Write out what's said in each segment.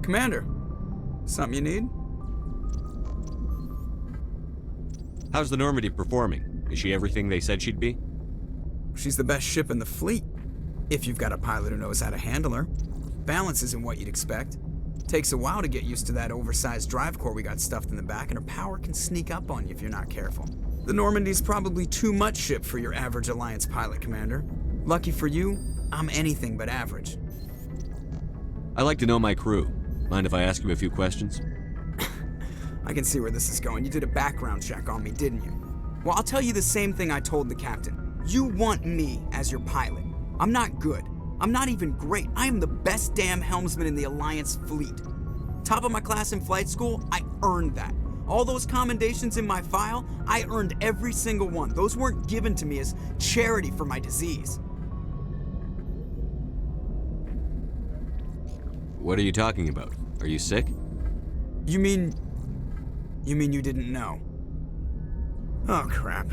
Commander, something you need? How's the Normandy performing? Is she everything they said she'd be? She's the best ship in the fleet, if you've got a pilot who knows how to handle her. Balance isn't what you'd expect. Takes a while to get used to that oversized drive core we got stuffed in the back, and her power can sneak up on you if you're not careful. The Normandy's probably too much ship for your average Alliance pilot, Commander. Lucky for you, I'm anything but average. I like to know my crew. Mind if I ask you a few questions? I can see where this is going. You did a background check on me, didn't you? Well, I'll tell you the same thing I told the captain. You want me as your pilot. I'm not good. I'm not even great. I am the best damn helmsman in the Alliance fleet. Top of my class in flight school, I earned that. All those commendations in my file, I earned every single one. Those weren't given to me as charity for my disease. What are you talking about? Are you sick? You mean you didn't know? Oh, crap.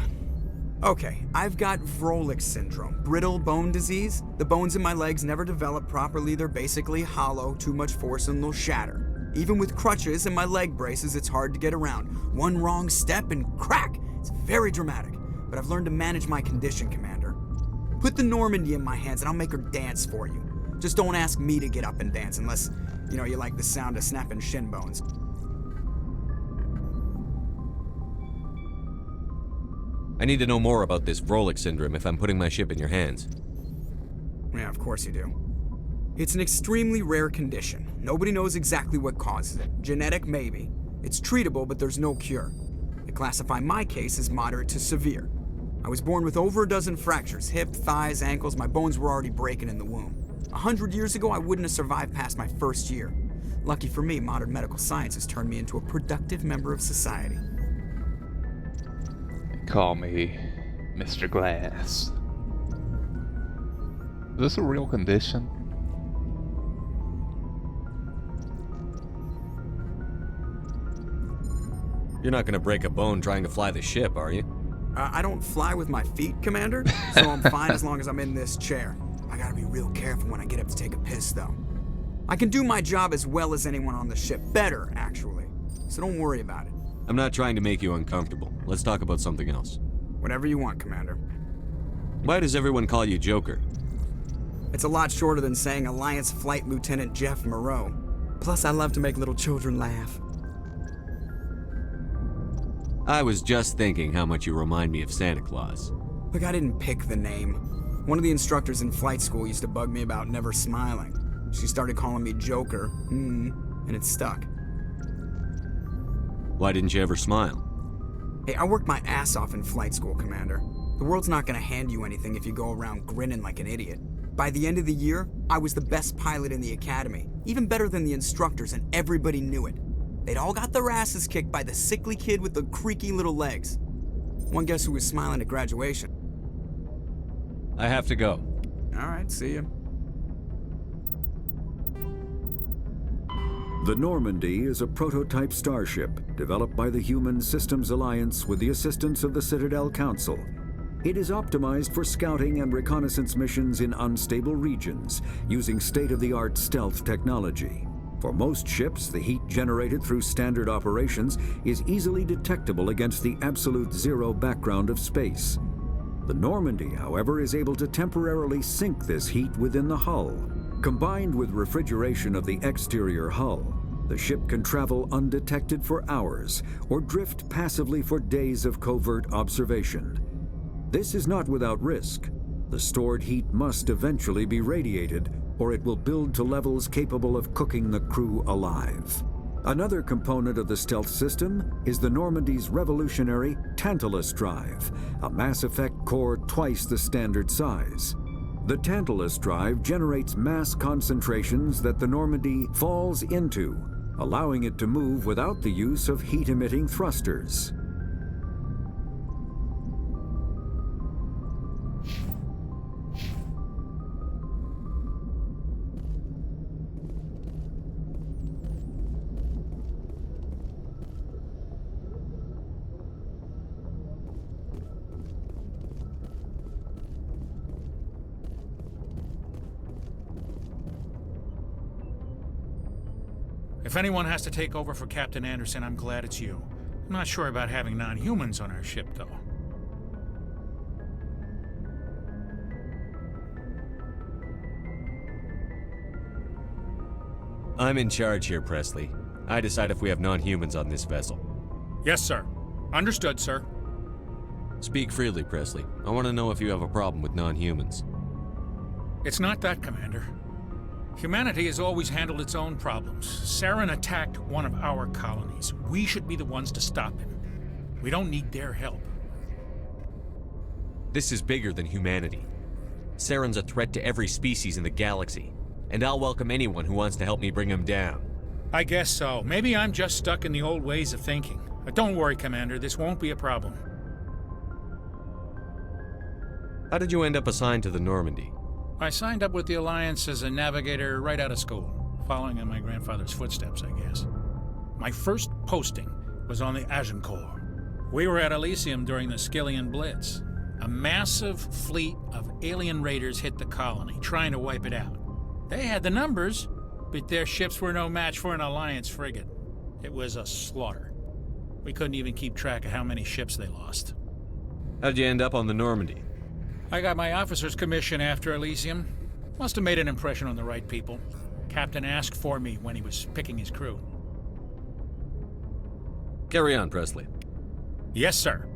Okay, I've got Vrolik syndrome, brittle bone disease. The bones in my legs never develop properly. They're basically hollow, too much force and they'll shatter. Even with crutches and my leg braces, it's hard to get around. One wrong step and crack! It's very dramatic, but I've learned to manage my condition, Commander. Put the Normandy in my hands and I'll make her dance for you. Just don't ask me to get up and dance unless, you like the sound of snapping shin bones. I need to know more about this Vrolik syndrome if I'm putting my ship in your hands. Yeah, of course you do. It's an extremely rare condition. Nobody knows exactly what causes it. Genetic, maybe. It's treatable, but there's no cure. They classify my case as moderate to severe. I was born with over a dozen fractures, hip, thighs, ankles. My bones were already breaking in the womb. 100 years ago, I wouldn't have survived past my first year. Lucky for me, modern medical science has turned me into a productive member of society. Call me Mr. Glass. Is this a real condition? You're not gonna break a bone trying to fly the ship, are you? I don't fly with my feet, Commander, so I'm fine as long as I'm in this chair. I gotta be real careful when I get up to take a piss, though. I can do my job as well as anyone on the ship. Better, actually. So don't worry about it. I'm not trying to make you uncomfortable. Let's talk about something else. Whatever you want, Commander. Why does everyone call you Joker? It's a lot shorter than saying Alliance Flight Lieutenant Jeff Moreau. Plus, I love to make little children laugh. I was just thinking how much you remind me of Santa Claus. Look, I didn't pick the name. One of the instructors in flight school used to bug me about never smiling. She started calling me Joker, and it stuck. Why didn't you ever smile? Hey, I worked my ass off in flight school, Commander. The world's not gonna hand you anything if you go around grinning like an idiot. By the end of the year, I was the best pilot in the academy, even better than the instructors, and everybody knew it. They'd all got their asses kicked by the sickly kid with the creaky little legs. One guess who was smiling at graduation? I have to go. All right, see ya. The Normandy is a prototype starship developed by the Human Systems Alliance with the assistance of the Citadel Council. It is optimized for scouting and reconnaissance missions in unstable regions using state-of-the-art stealth technology. For most ships, the heat generated through standard operations is easily detectable against the absolute zero background of space. The Normandy, however, is able to temporarily sink this heat within the hull. Combined with refrigeration of the exterior hull, the ship can travel undetected for hours or drift passively for days of covert observation. This is not without risk. The stored heat must eventually be radiated, or it will build to levels capable of cooking the crew alive. Another component of the stealth system is the Normandy's revolutionary Tantalus drive, a mass effect core twice the standard size. The Tantalus drive generates mass concentrations that the Normandy falls into, allowing it to move without the use of heat-emitting thrusters. If anyone has to take over for Captain Anderson, I'm glad it's you. I'm not sure about having non-humans on our ship, though. I'm in charge here, Presley. I decide if we have non-humans on this vessel. Yes, sir. Understood, sir. Speak freely, Presley. I want to know if you have a problem with non-humans. It's not that, Commander. Humanity has always handled its own problems. Saren attacked one of our colonies. We should be the ones to stop him. We don't need their help. This is bigger than humanity. Saren's a threat to every species in the galaxy, and I'll welcome anyone who wants to help me bring him down. I guess so. Maybe I'm just stuck in the old ways of thinking. But don't worry, Commander. This won't be a problem. How did you end up assigned to the Normandy? I signed up with the Alliance as a navigator right out of school, following in my grandfather's footsteps, I guess. My first posting was on the Agincourt. We were at Elysium during the Skillian Blitz. A massive fleet of alien raiders hit the colony, trying to wipe it out. They had the numbers, but their ships were no match for an Alliance frigate. It was a slaughter. We couldn't even keep track of how many ships they lost. How'd you end up on the Normandy? I got my officer's commission after Elysium. Must have made an impression on the right people. Captain asked for me when he was picking his crew. Carry on, Presley. Yes, sir.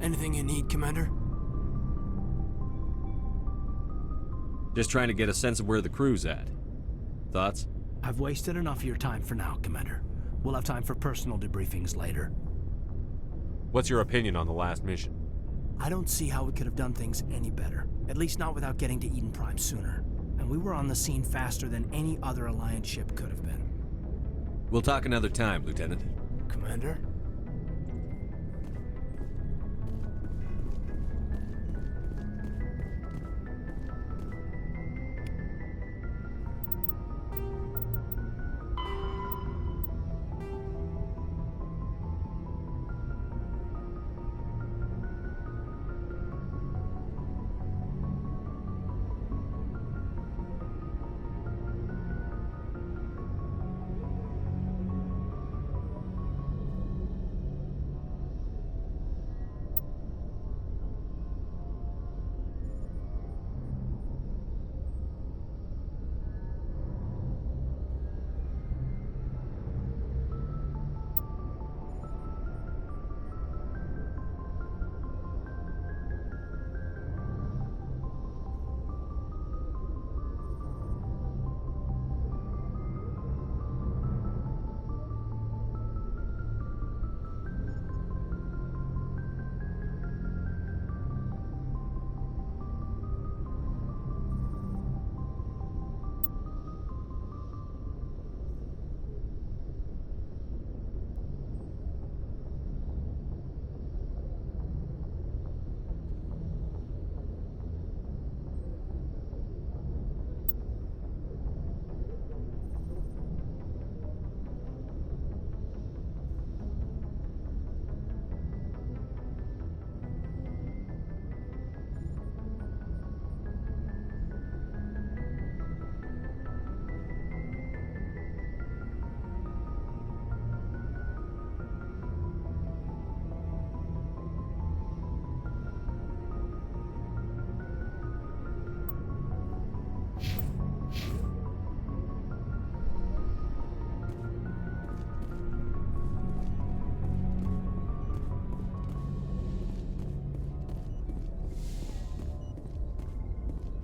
Anything you need, Commander? Just trying to get a sense of where the crew's at. Thoughts? I've wasted enough of your time for now, Commander. We'll have time for personal debriefings later. What's your opinion on the last mission? I don't see how we could have done things any better. At least not without getting to Eden Prime sooner. And we were on the scene faster than any other Alliance ship could have been. We'll talk another time, Lieutenant. Commander?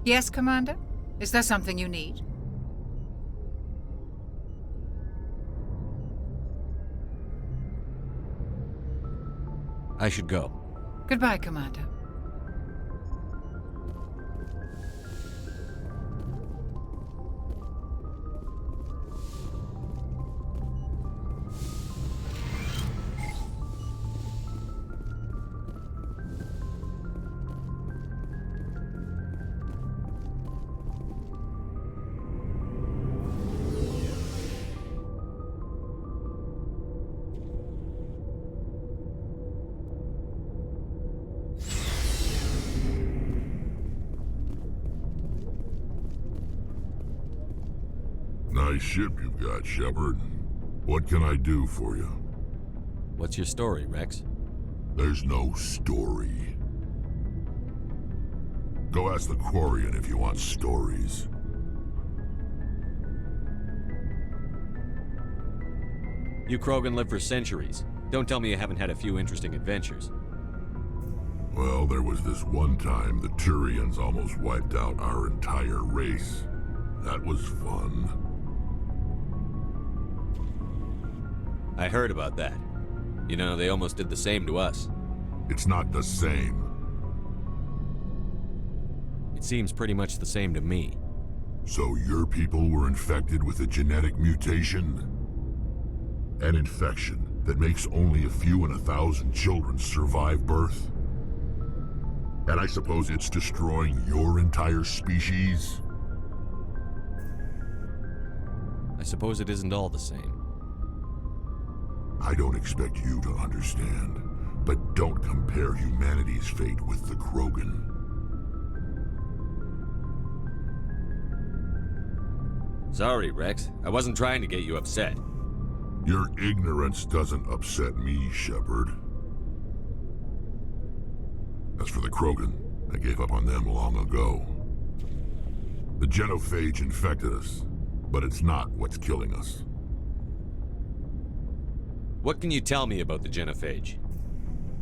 Yes, Commander? Is there something you need? I should go. Goodbye, Commander. Nice ship you've got, Shepard. What can I do for you? What's your story, Rex? There's no story. Go ask the Quarian if you want stories. You Krogan live for centuries. Don't tell me you haven't had a few interesting adventures. Well, there was this one time the Turians almost wiped out our entire race. That was fun. I heard about that. You know, they almost did the same to us. It's not the same. It seems pretty much the same to me. So your people were infected with a genetic mutation? An infection that makes only a few in 1,000 children survive birth? And I suppose it's destroying your entire species? I suppose it isn't all the same. I don't expect you to understand, but don't compare humanity's fate with the Krogan. Sorry, Rex. I wasn't trying to get you upset. Your ignorance doesn't upset me, Shepard. As for the Krogan, I gave up on them long ago. The genophage infected us, but it's not what's killing us. What can you tell me about the genophage?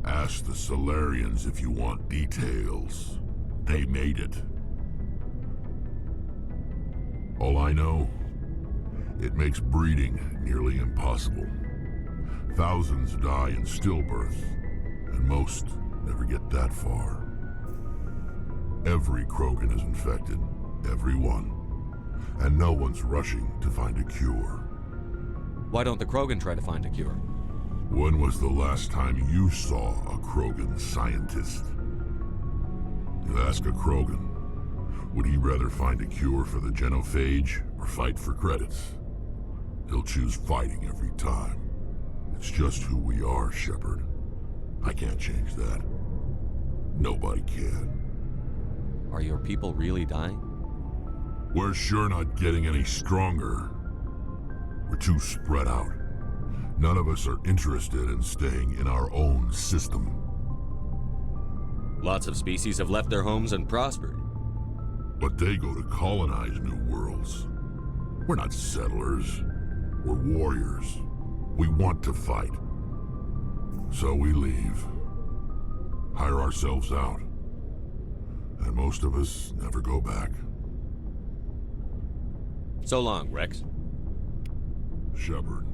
Ask the Solarians if you want details. They made it. All I know, it makes breeding nearly impossible. Thousands die in stillbirth, and most never get that far. Every Krogan is infected, every one, and no one's rushing to find a cure. Why don't the Krogan try to find a cure? When was the last time you saw a Krogan scientist? You ask a Krogan, would he rather find a cure for the genophage or fight for credits? He'll choose fighting every time. It's just who we are, Shepard. I can't change that. Nobody can. Are your people really dying? We're sure not getting any stronger. We're too spread out. None of us are interested in staying in our own system. Lots of species have left their homes and prospered. But they go to colonize new worlds. We're not settlers. We're warriors. We want to fight. So we leave. Hire ourselves out. And most of us never go back. So long, Rex. Shepard.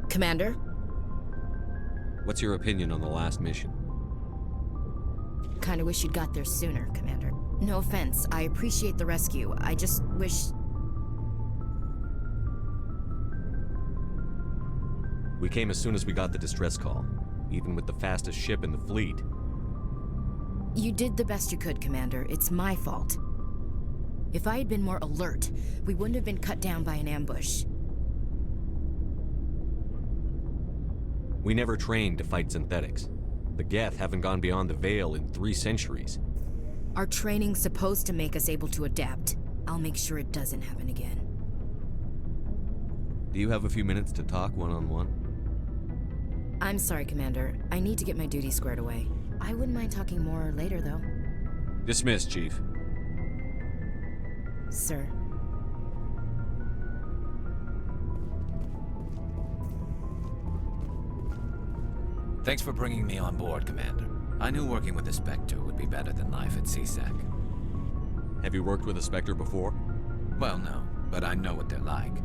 Commander? What's your opinion on the last mission? Kinda wish you'd got there sooner, Commander. No offense, I appreciate the rescue. I just wish... We came as soon as we got the distress call, even with the fastest ship in the fleet. You did the best you could, Commander. It's my fault. If I had been more alert, we wouldn't have been cut down by an ambush. We never trained to fight synthetics. The Geth haven't gone beyond the Veil in 3 centuries. Our training's supposed to make us able to adapt. I'll make sure it doesn't happen again. Do you have a few minutes to talk one-on-one? I'm sorry, Commander. I need to get my duty squared away. I wouldn't mind talking more later, though. Dismissed, Chief. Sir. Thanks for bringing me on board, Commander. I knew working with the Spectre would be better than life at CSEC. Have you worked with a Spectre before? Well, no, but I know what they're like.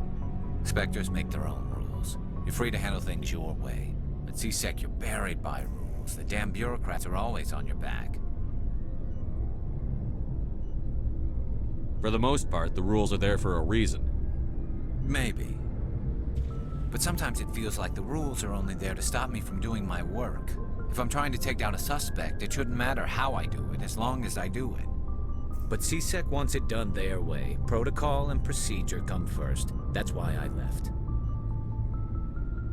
Spectres make their own rules. You're free to handle things your way. At CSEC, you're buried by rules. The damn bureaucrats are always on your back. For the most part, the rules are there for a reason. Maybe. But sometimes it feels like the rules are only there to stop me from doing my work. If I'm trying to take down a suspect, it shouldn't matter how I do it, as long as I do it. But CSEC wants it done their way. Protocol and procedure come first. That's why I left.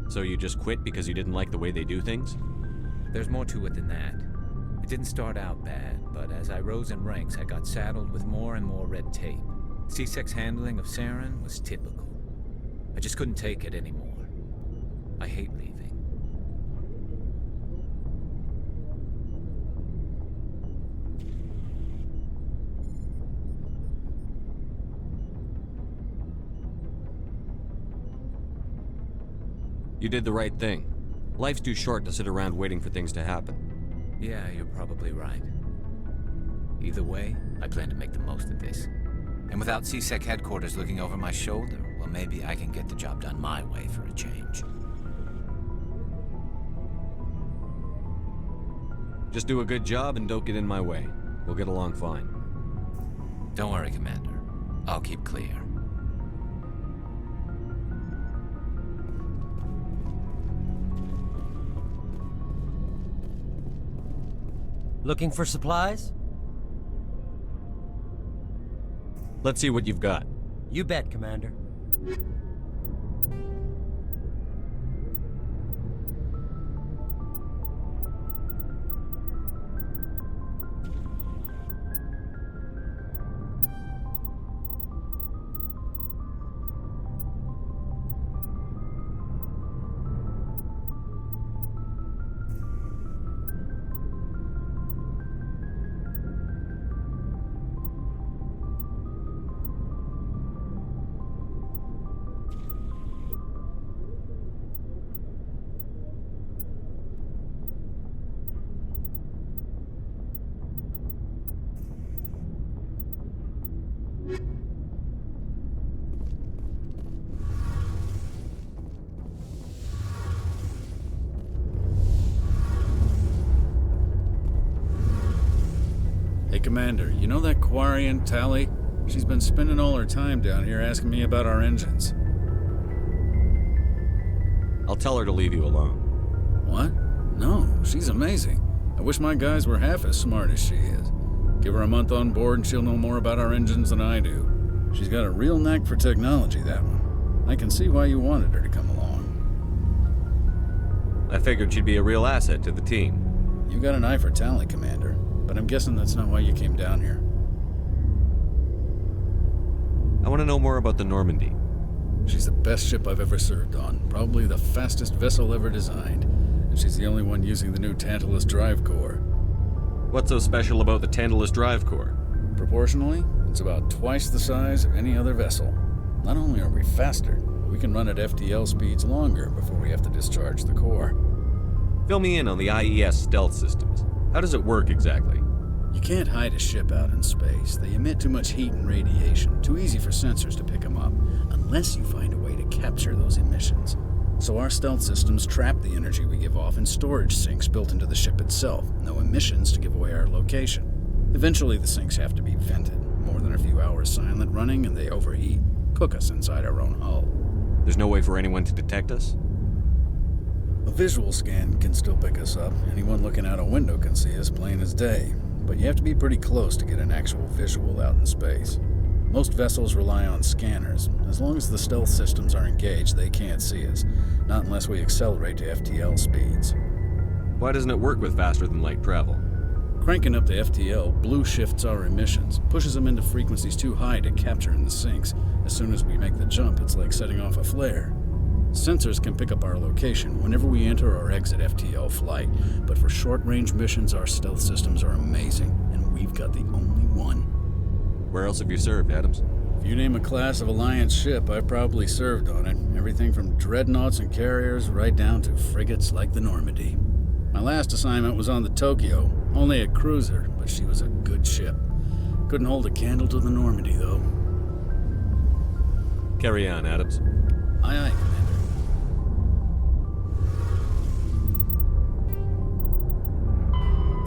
So you just quit because you didn't like the way they do things? There's more to it than that. It didn't start out bad, but as I rose in ranks, I got saddled with more and more red tape. CSEC's handling of Saren was typical. I just couldn't take it anymore. I hate leaving. You did the right thing. Life's too short to sit around waiting for things to happen. Yeah, you're probably right. Either way, I plan to make the most of this. And without CSEC headquarters looking over my shoulder, well, maybe I can get the job done my way for a change. Just do a good job and don't get in my way. We'll get along fine. Don't worry, Commander. I'll keep clear. Looking for supplies? Let's see what you've got. You bet, Commander. Hey, Commander, you know that Quarian, Tali? She's been spending all her time down here asking me about our engines. I'll tell her to leave you alone. What? No, she's amazing. I wish my guys were half as smart as she is. Give her a month on board and she'll know more about our engines than I do. She's got a real knack for technology, that one. I can see why you wanted her to come along. I figured she'd be a real asset to the team. You got an eye for Tali, Commander, but I'm guessing that's not why you came down here. I want to know more about the Normandy. She's the best ship I've ever served on, probably the fastest vessel ever designed, and she's the only one using the new Tantalus drive core. What's so special about the Tantalus drive core? Proportionally, it's about twice the size of any other vessel. Not only are we faster, we can run at FTL speeds longer before we have to discharge the core. Fill me in on the IES stealth systems. How does it work exactly? You can't hide a ship out in space. They emit too much heat and radiation, too easy for sensors to pick them up, unless you find a way to capture those emissions. So our stealth systems trap the energy we give off in storage sinks built into the ship itself. No emissions to give away our location. Eventually the sinks have to be vented. More than a few hours silent running and they overheat. Cook us inside our own hull. There's no way for anyone to detect us? A visual scan can still pick us up. Anyone looking out a window can see us plain as day. But you have to be pretty close to get an actual visual out in space. Most vessels rely on scanners. As long as the stealth systems are engaged, they can't see us. Not unless we accelerate to FTL speeds. Why doesn't it work with faster-than-light travel? Cranking up to FTL blue shifts our emissions, pushes them into frequencies too high to capture in the sinks. As soon as we make the jump, it's like setting off a flare. Sensors can pick up our location whenever we enter or exit FTL flight, but for short-range missions, our stealth systems are amazing, and we've got the only one. Where else have you served, Adams? If you name a class of Alliance ship, I've probably served on it. Everything from dreadnoughts and carriers right down to frigates like the Normandy. My last assignment was on the Tokyo, only a cruiser, but she was a good ship. Couldn't hold a candle to the Normandy, though. Carry on, Adams. Aye, aye, Commander.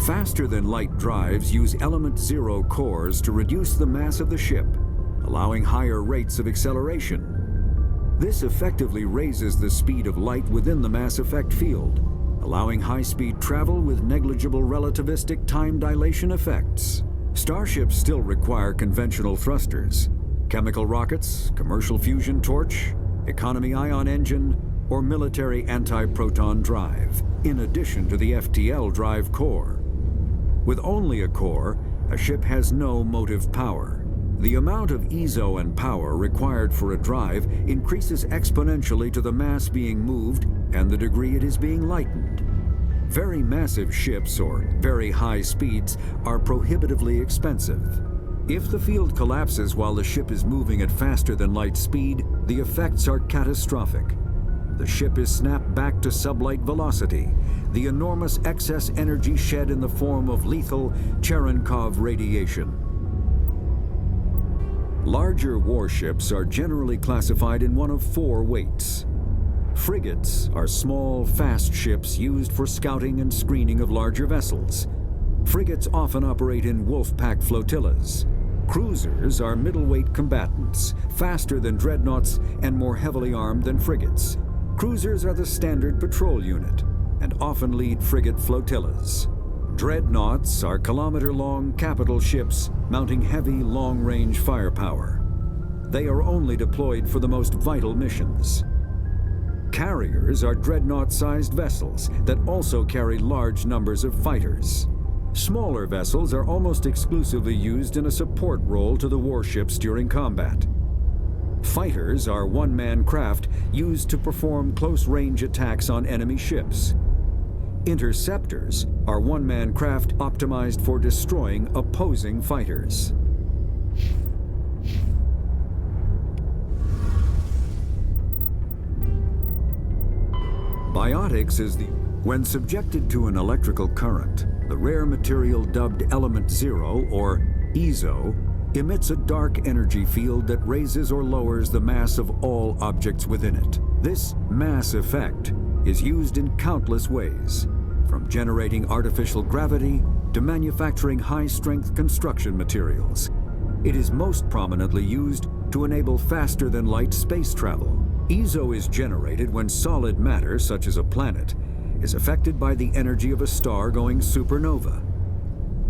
Faster-than-light drives use element zero cores to reduce the mass of the ship, allowing higher rates of acceleration. This effectively raises the speed of light within the mass effect field, allowing high-speed travel with negligible relativistic time dilation effects. Starships still require conventional thrusters, chemical rockets, commercial fusion torch, economy ion engine, or military anti-proton drive, in addition to the FTL drive core. With only a core, a ship has no motive power. The amount of EZO and power required for a drive increases exponentially to the mass being moved and the degree it is being lightened. Very massive ships or very high speeds are prohibitively expensive. If the field collapses while the ship is moving at faster than light speed, the effects are catastrophic. The ship is snapped back to sublight velocity, the enormous excess energy shed in the form of lethal Cherenkov radiation. Larger warships are generally classified in one of 4 weights. Frigates are small, fast ships used for scouting and screening of larger vessels. Frigates often operate in wolf-pack flotillas. Cruisers are middleweight combatants, faster than dreadnoughts and more heavily armed than frigates. Cruisers are the standard patrol unit and often lead frigate flotillas. Dreadnoughts are kilometer-long capital ships mounting heavy, long-range firepower. They are only deployed for the most vital missions. Carriers are dreadnought-sized vessels that also carry large numbers of fighters. Smaller vessels are almost exclusively used in a support role to the warships during combat. Fighters are one-man craft used to perform close-range attacks on enemy ships. Interceptors are one-man craft optimized for destroying opposing fighters. Biotics is when subjected to an electrical current, the rare material dubbed Element Zero, or EZO, emits a dark energy field that raises or lowers the mass of all objects within it. This mass effect is used in countless ways, from generating artificial gravity to manufacturing high-strength construction materials. It is most prominently used to enable faster-than-light space travel. EZO is generated when solid matter, such as a planet, is affected by the energy of a star going supernova.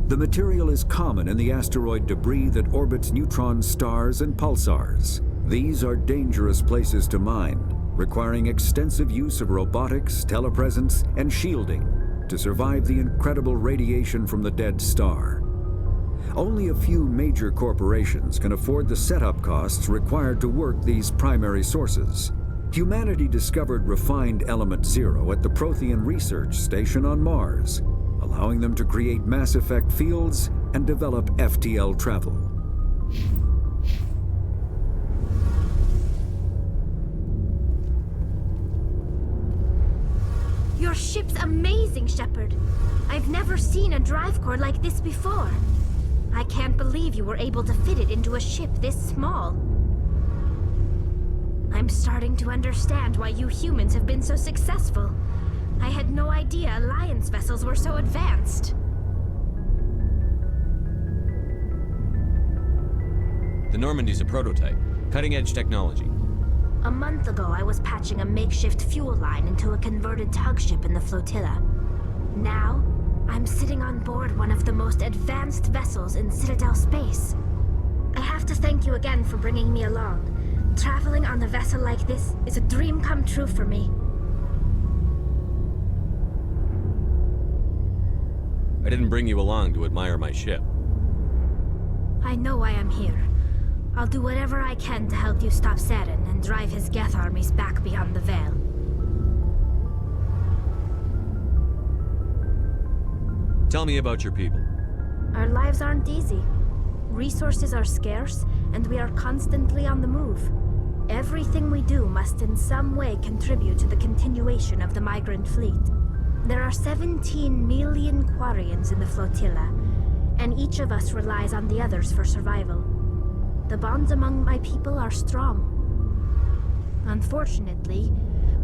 The material is common in the asteroid debris that orbits neutron stars and pulsars. These are dangerous places to mine, requiring extensive use of robotics, telepresence, and shielding to survive the incredible radiation from the dead star. Only a few major corporations can afford the setup costs required to work these primary sources. Humanity discovered refined Element Zero at the Prothean Research Station on Mars, allowing them to create Mass Effect fields and develop FTL travel. Your ship's amazing, Shepard. I've never seen a drive core like this before. I can't believe you were able to fit it into a ship this small. I'm starting to understand why you humans have been so successful. I had no idea Alliance vessels were so advanced. The Normandy's a prototype, cutting-edge technology. A month ago, I was patching a makeshift fuel line into a converted tug ship in the flotilla. Now, I'm sitting on board one of the most advanced vessels in Citadel space. I have to thank you again for bringing me along. Traveling on a vessel like this is a dream come true for me. I didn't bring you along to admire my ship. I know why I'm here. I'll do whatever I can to help you stop Saren and drive his Geth armies back beyond the Veil. Tell me about your people. Our lives aren't easy. Resources are scarce, and we are constantly on the move. Everything we do must in some way contribute to the continuation of the migrant fleet. There are 17 million Quarians in the flotilla, and each of us relies on the others for survival. The bonds among my people are strong. Unfortunately,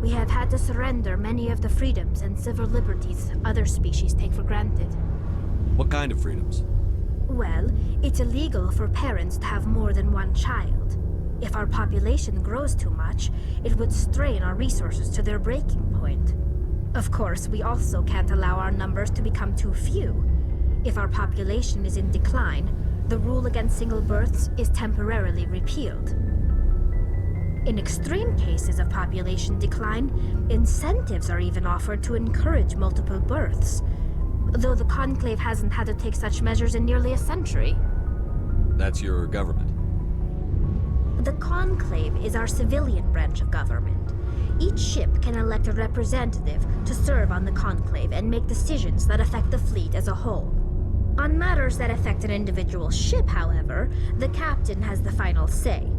we have had to surrender many of the freedoms and civil liberties other species take for granted. What kind of freedoms? Well, it's illegal for parents to have more than one child. If our population grows too much, it would strain our resources to their breaking point. Of course, we also can't allow our numbers to become too few. If our population is in decline, the rule against single births is temporarily repealed. In extreme cases of population decline, incentives are even offered to encourage multiple births, though the Conclave hasn't had to take such measures in nearly a century. That's your government. The Conclave is our civilian branch of government. Each ship can elect a representative to serve on the Conclave and make decisions that affect the fleet as a whole. On matters that affect an individual ship, however, the captain has the final say.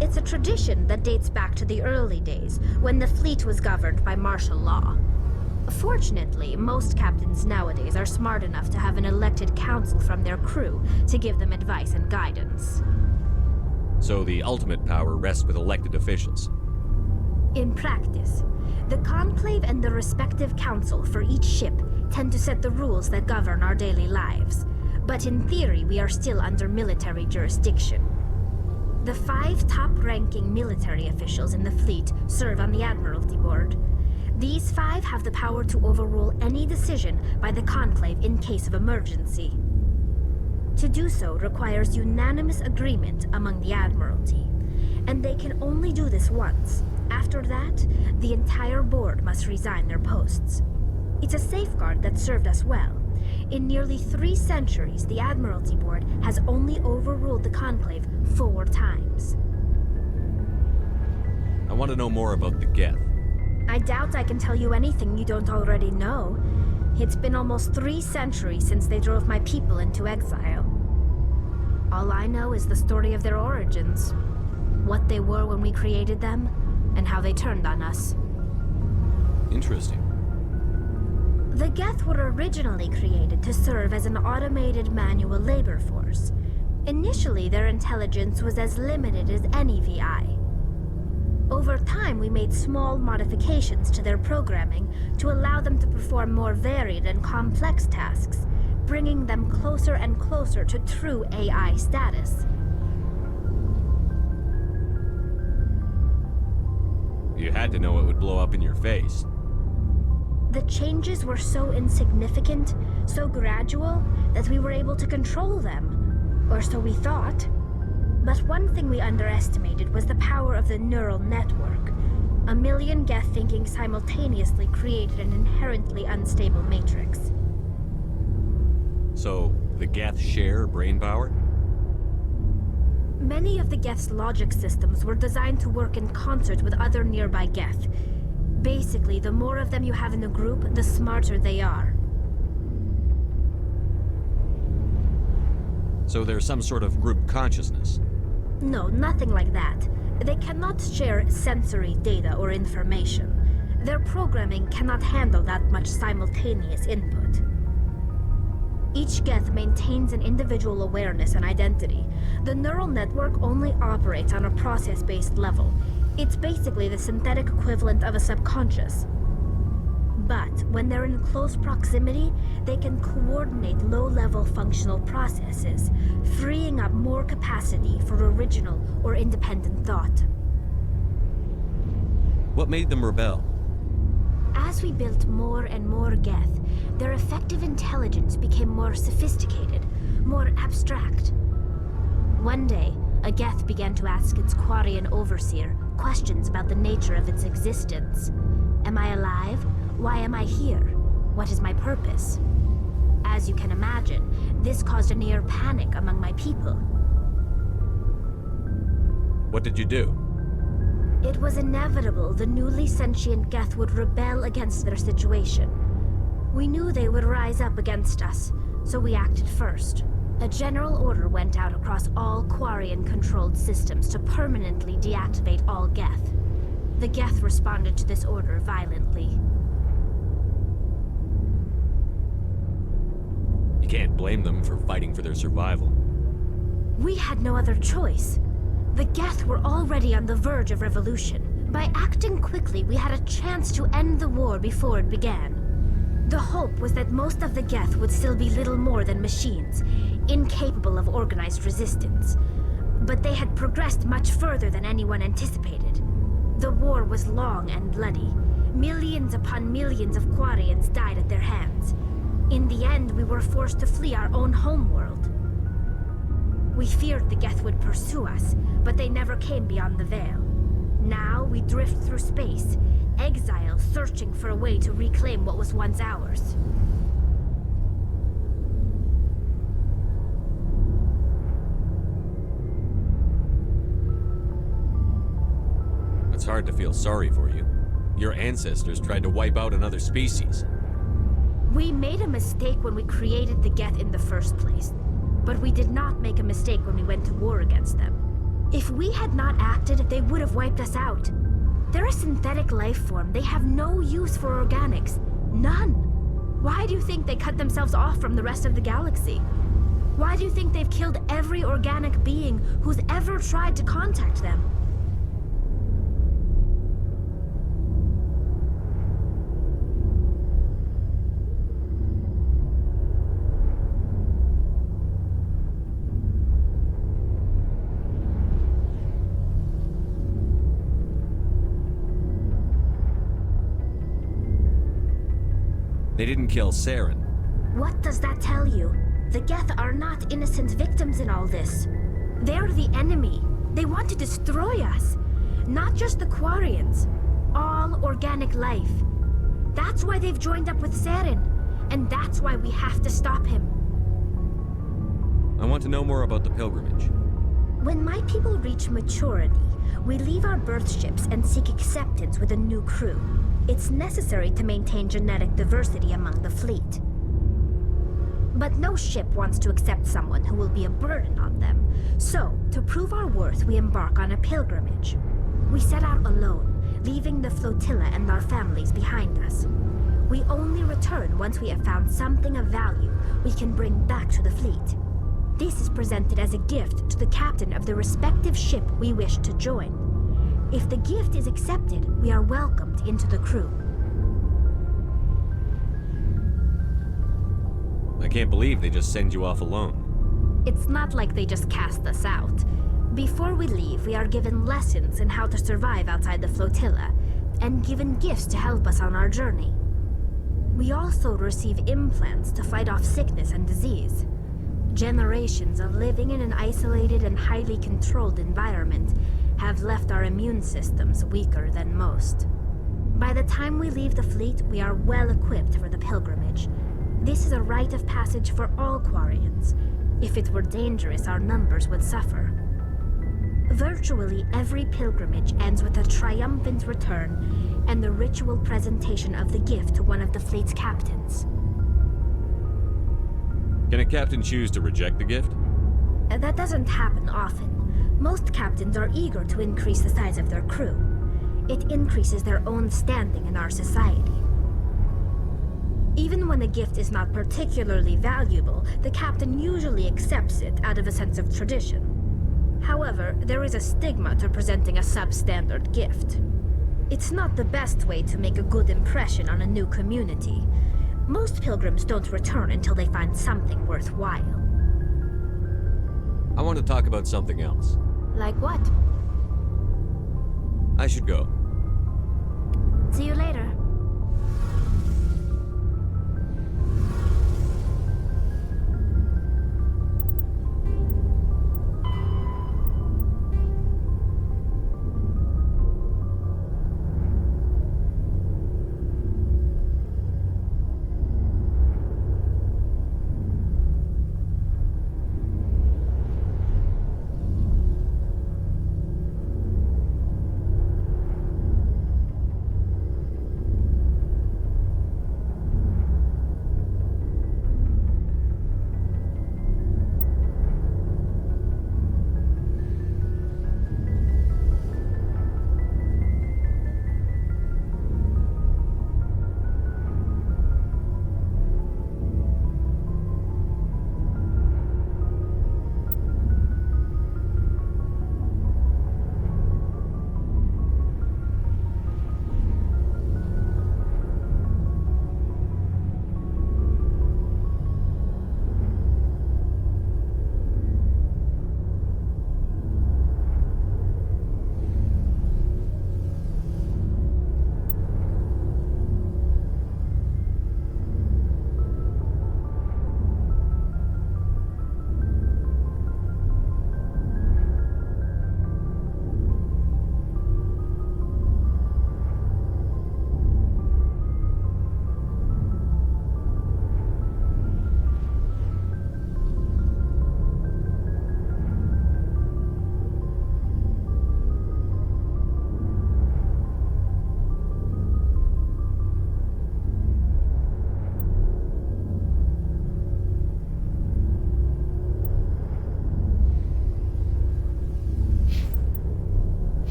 It's a tradition that dates back to the early days, when the fleet was governed by martial law. Fortunately, most captains nowadays are smart enough to have an elected council from their crew to give them advice and guidance. So the ultimate power rests with elected officials. In practice, the Conclave and the respective council for each ship tend to set the rules that govern our daily lives. But in theory, we are still under military jurisdiction. The 5 top-ranking military officials in the fleet serve on the Admiralty Board. These 5 have the power to overrule any decision by the Conclave in case of emergency. To do so requires unanimous agreement among the Admiralty, and they can only do this once. After that, the entire board must resign their posts. It's a safeguard that served us well. In nearly 3 centuries, the Admiralty Board has only overruled the Conclave 4 times. I want to know more about the Geth. I doubt I can tell you anything you don't already know. It's been almost 3 centuries since they drove my people into exile. All I know is the story of their origins, what they were when we created them, and how they turned on us. Interesting. The Geth were originally created to serve as an automated manual labor force. Initially, their intelligence was as limited as any VI. Over time, we made small modifications to their programming to allow them to perform more varied and complex tasks, bringing them closer and closer to true AI status. You had to know it would blow up in your face. The changes were so insignificant, so gradual, that we were able to control them. Or so we thought. But one thing we underestimated was the power of the neural network. A million Geth thinking simultaneously created an inherently unstable matrix. So, the Geth share brain power? Many of the Geth's logic systems were designed to work in concert with other nearby Geth. Basically, the more of them you have in a group, the smarter they are. So there's some sort of group consciousness? No, nothing like that. They cannot share sensory data or information. Their programming cannot handle that much simultaneous input. Each Geth maintains an individual awareness and identity. The neural network only operates on a process-based level. It's basically the synthetic equivalent of a subconscious. But when they're in close proximity, they can coordinate low-level functional processes, freeing up more capacity for original or independent thought. What made them rebel? As we built more and more Geth, their effective intelligence became more sophisticated, more abstract. One day, a Geth began to ask its Quarian overseer questions about the nature of its existence. Am I alive? Why am I here? What is my purpose? As you can imagine, this caused a near panic among my people. What did you do? It was inevitable the newly sentient Geth would rebel against their situation. We knew they would rise up against us, so we acted first. A general order went out across all Quarian-controlled systems to permanently deactivate all Geth. The Geth responded to this order violently. You can't blame them for fighting for their survival. We had no other choice. The Geth were already on the verge of revolution. By acting quickly, we had a chance to end the war before it began. The hope was that most of the Geth would still be little more than machines, incapable of organized resistance. But they had progressed much further than anyone anticipated. The war was long and bloody. Millions upon millions of Quarians died at their hands. In the end, we were forced to flee our own homeworld. We feared the Geth would pursue us, but they never came beyond the Veil. Now we drift through space, exile searching for a way to reclaim what was once ours. It's hard to feel sorry for you. Your ancestors tried to wipe out another species. We made a mistake when we created the Geth in the first place. But we did not make a mistake when we went to war against them. If we had not acted, they would have wiped us out. They're a synthetic life form. They have no use for organics. None. Why do you think they cut themselves off from the rest of the galaxy? Why do you think they've killed every organic being who's ever tried to contact them? They didn't kill Saren. What does that tell you? The Geth are not innocent victims in all this. They're the enemy. They want to destroy us. Not just the Quarians. All organic life. That's why they've joined up with Saren. And that's why we have to stop him. I want to know more about the pilgrimage. When my people reach maturity, we leave our birth ships and seek acceptance with a new crew. It's necessary to maintain genetic diversity among the fleet. But no ship wants to accept someone who will be a burden on them. So, to prove our worth, we embark on a pilgrimage. We set out alone, leaving the flotilla and our families behind us. We only return once we have found something of value we can bring back to the fleet. This is presented as a gift to the captain of the respective ship we wish to join. If the gift is accepted, we are welcomed into the crew. I can't believe they just send you off alone. It's not like they just cast us out. Before we leave, we are given lessons in how to survive outside the flotilla, and given gifts to help us on our journey. We also receive implants to fight off sickness and disease. Generations of living in an isolated and highly controlled environment have left our immune systems weaker than most. By the time we leave the fleet, we are well equipped for the pilgrimage. This is a rite of passage for all Quarians. If it were dangerous, our numbers would suffer. Virtually every pilgrimage ends with a triumphant return and the ritual presentation of the gift to one of the fleet's captains. Can a captain choose to reject the gift? That doesn't happen often. Most captains are eager to increase the size of their crew. It increases their own standing in our society. Even when the gift is not particularly valuable, the captain usually accepts it out of a sense of tradition. However, there is a stigma to presenting a substandard gift. It's not the best way to make a good impression on a new community. Most pilgrims don't return until they find something worthwhile. I want to talk about something else. Like what? I should go. See you later.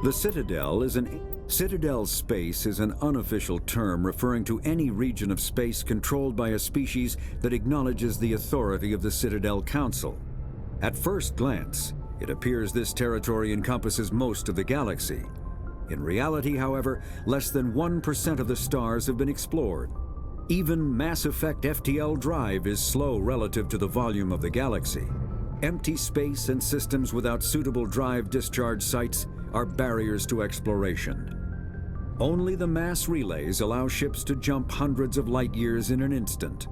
The Citadel space is an unofficial term referring to any region of space controlled by a species that acknowledges the authority of the Citadel Council. At first glance, it appears this territory encompasses most of the galaxy. In reality, however, less than 1% of the stars have been explored. Even Mass Effect FTL drive is slow relative to the volume of the galaxy. Empty space and systems without suitable drive discharge sites are barriers to exploration. Only the mass relays allow ships to jump hundreds of light years in an instant,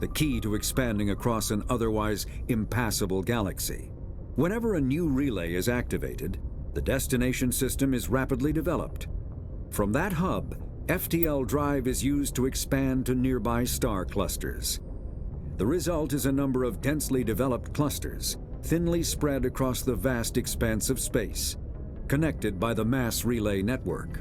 the key to expanding across an otherwise impassable galaxy. Whenever a new relay is activated, the destination system is rapidly developed. From that hub, FTL drive is used to expand to nearby star clusters. The result is a number of densely developed clusters, thinly spread across the vast expanse of space, connected by the mass relay network.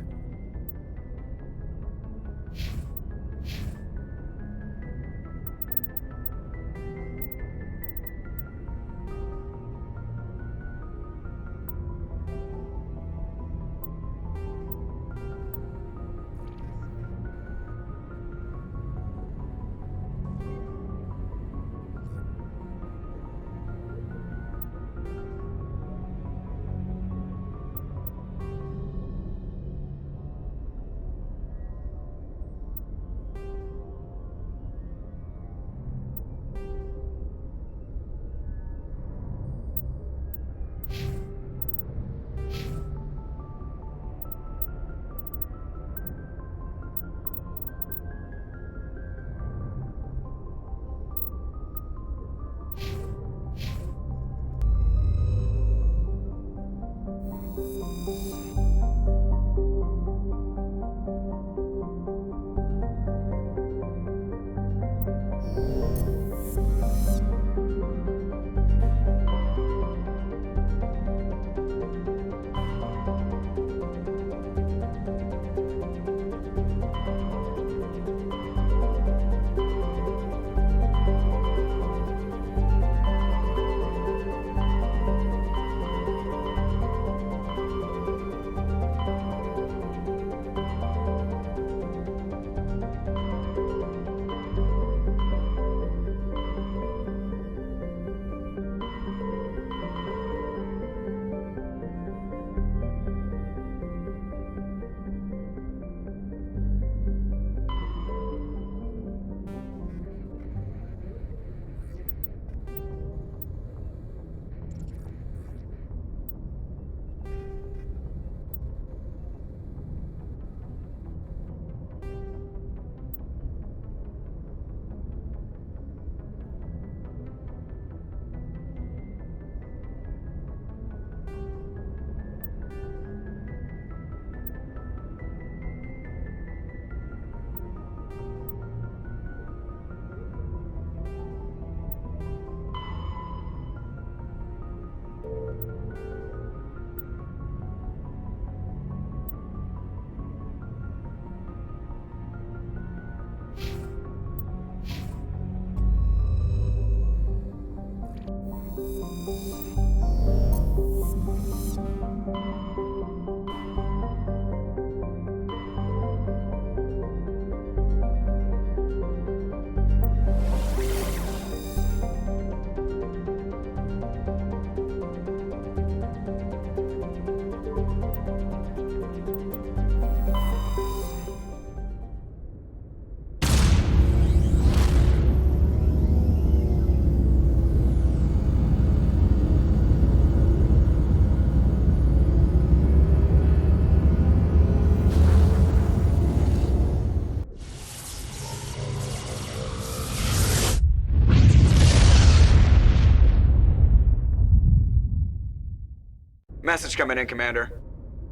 Message coming in, Commander.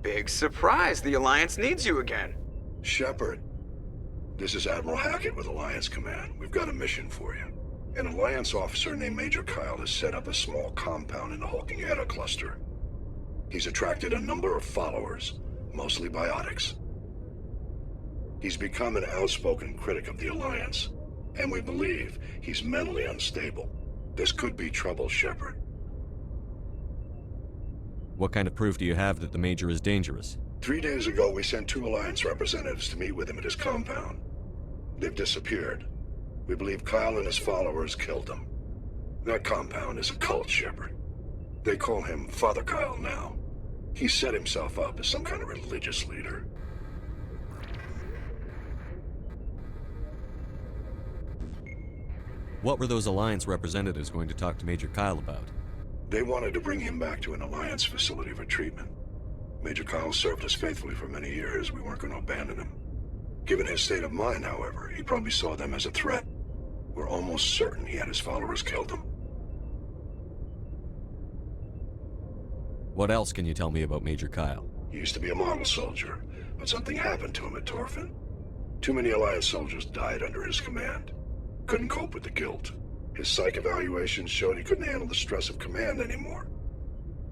Big surprise, the Alliance needs you again. Shepard, this is Admiral Hackett with Alliance Command. We've got a mission for you. An Alliance officer named Major Kyle has set up a small compound in the Hulking Eta cluster. He's attracted a number of followers, mostly biotics. He's become an outspoken critic of the Alliance, and we believe he's mentally unstable. This could be trouble, Shepard. What kind of proof do you have that the Major is dangerous? 3 days ago, we sent 2 Alliance representatives to meet with him at his compound. They've disappeared. We believe Kyle and his followers killed him. That compound is a cult, Shepard. They call him Father Kyle now. He set himself up as some kind of religious leader. What were those Alliance representatives going to talk to Major Kyle about? They wanted to bring him back to an Alliance facility for treatment. Major Kyle served us faithfully for many years. We weren't going to abandon him. Given his state of mind, however, he probably saw them as a threat. We're almost certain he had his followers killed him. What else can you tell me about Major Kyle? He used to be a model soldier, but something happened to him at Torfin. Too many Alliance soldiers died under his command. Couldn't cope with the guilt. His psych evaluations showed he couldn't handle the stress of command anymore.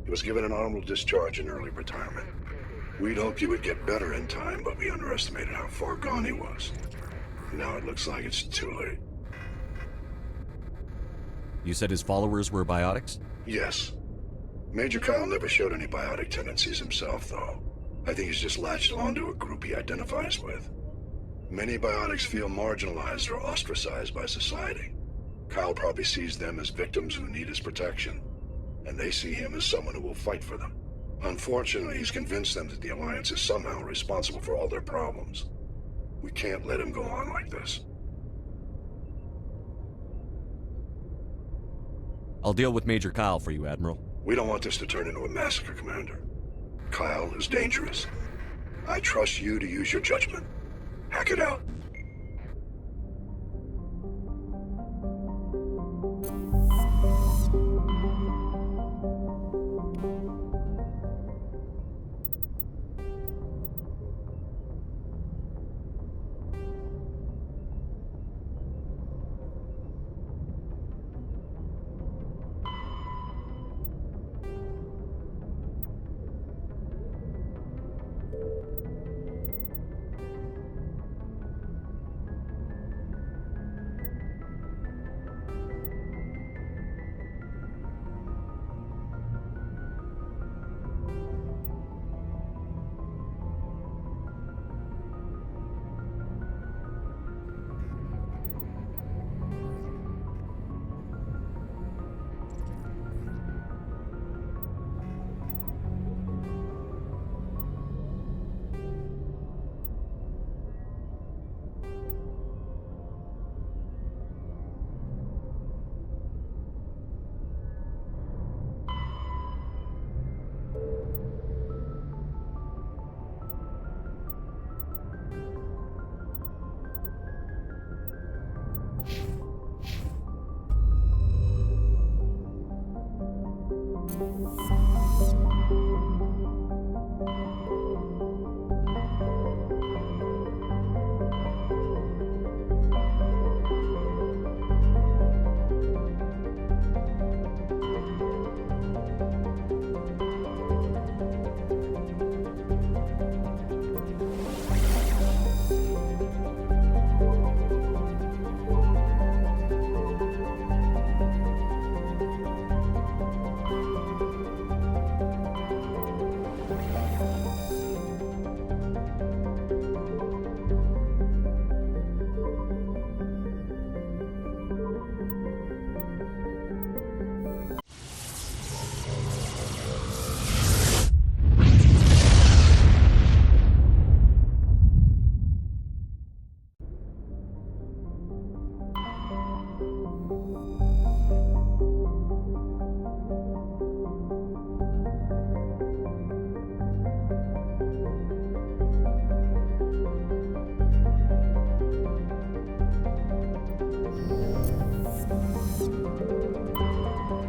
He was given an honorable discharge in early retirement. We'd hoped he would get better in time, but we underestimated how far gone he was. Now it looks like it's too late. You said his followers were biotics? Yes. Major Kyle never showed any biotic tendencies himself, though. I think he's just latched onto a group he identifies with. Many biotics feel marginalized or ostracized by society. Kyle probably sees them as victims who need his protection, and they see him as someone who will fight for them. Unfortunately, he's convinced them that the Alliance is somehow responsible for all their problems. We can't let him go on like this. I'll deal with Major Kyle for you, Admiral. We don't want this to turn into a massacre, Commander. Kyle is dangerous. I trust you to use your judgment. Hack it out.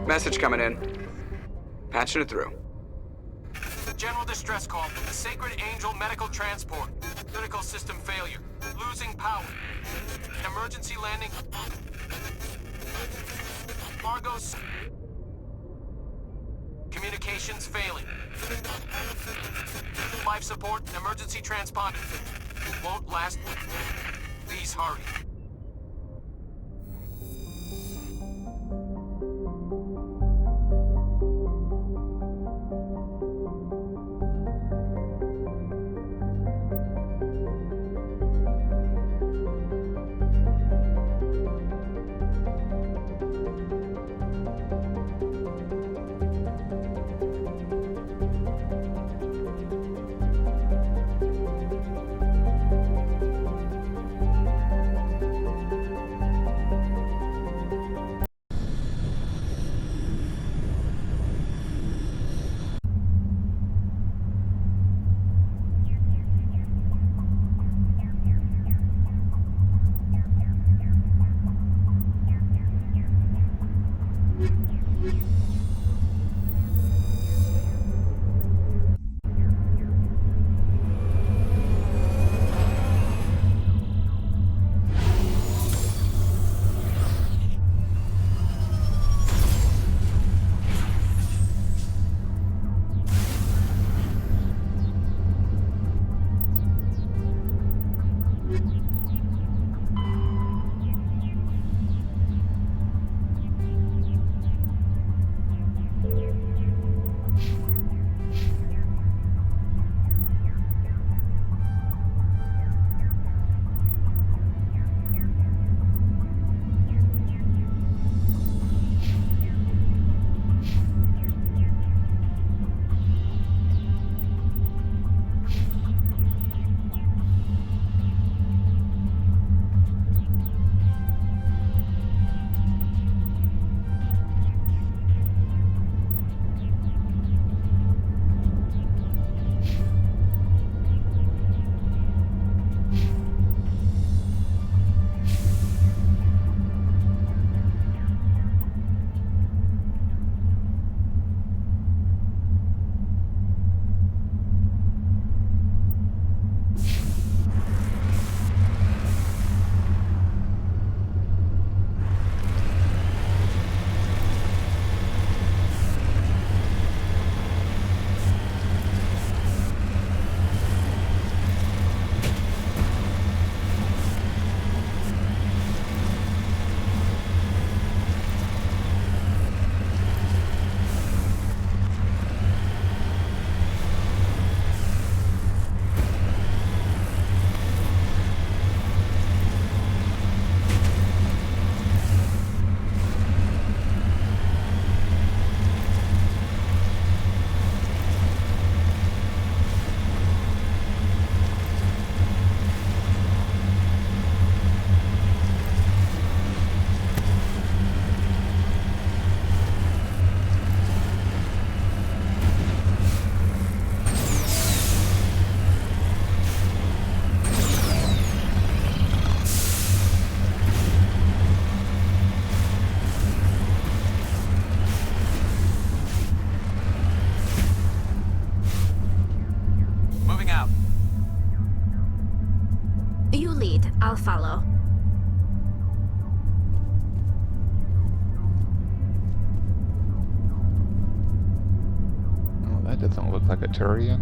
Message coming in. Patching it through. General distress call from the Sacred Angel Medical Transport. Critical system failure. Losing power. Emergency landing. Argos. Communications failing. Life support and emergency transponder. Won't last. Please hurry. I'll follow. Oh, that doesn't look like a Turian.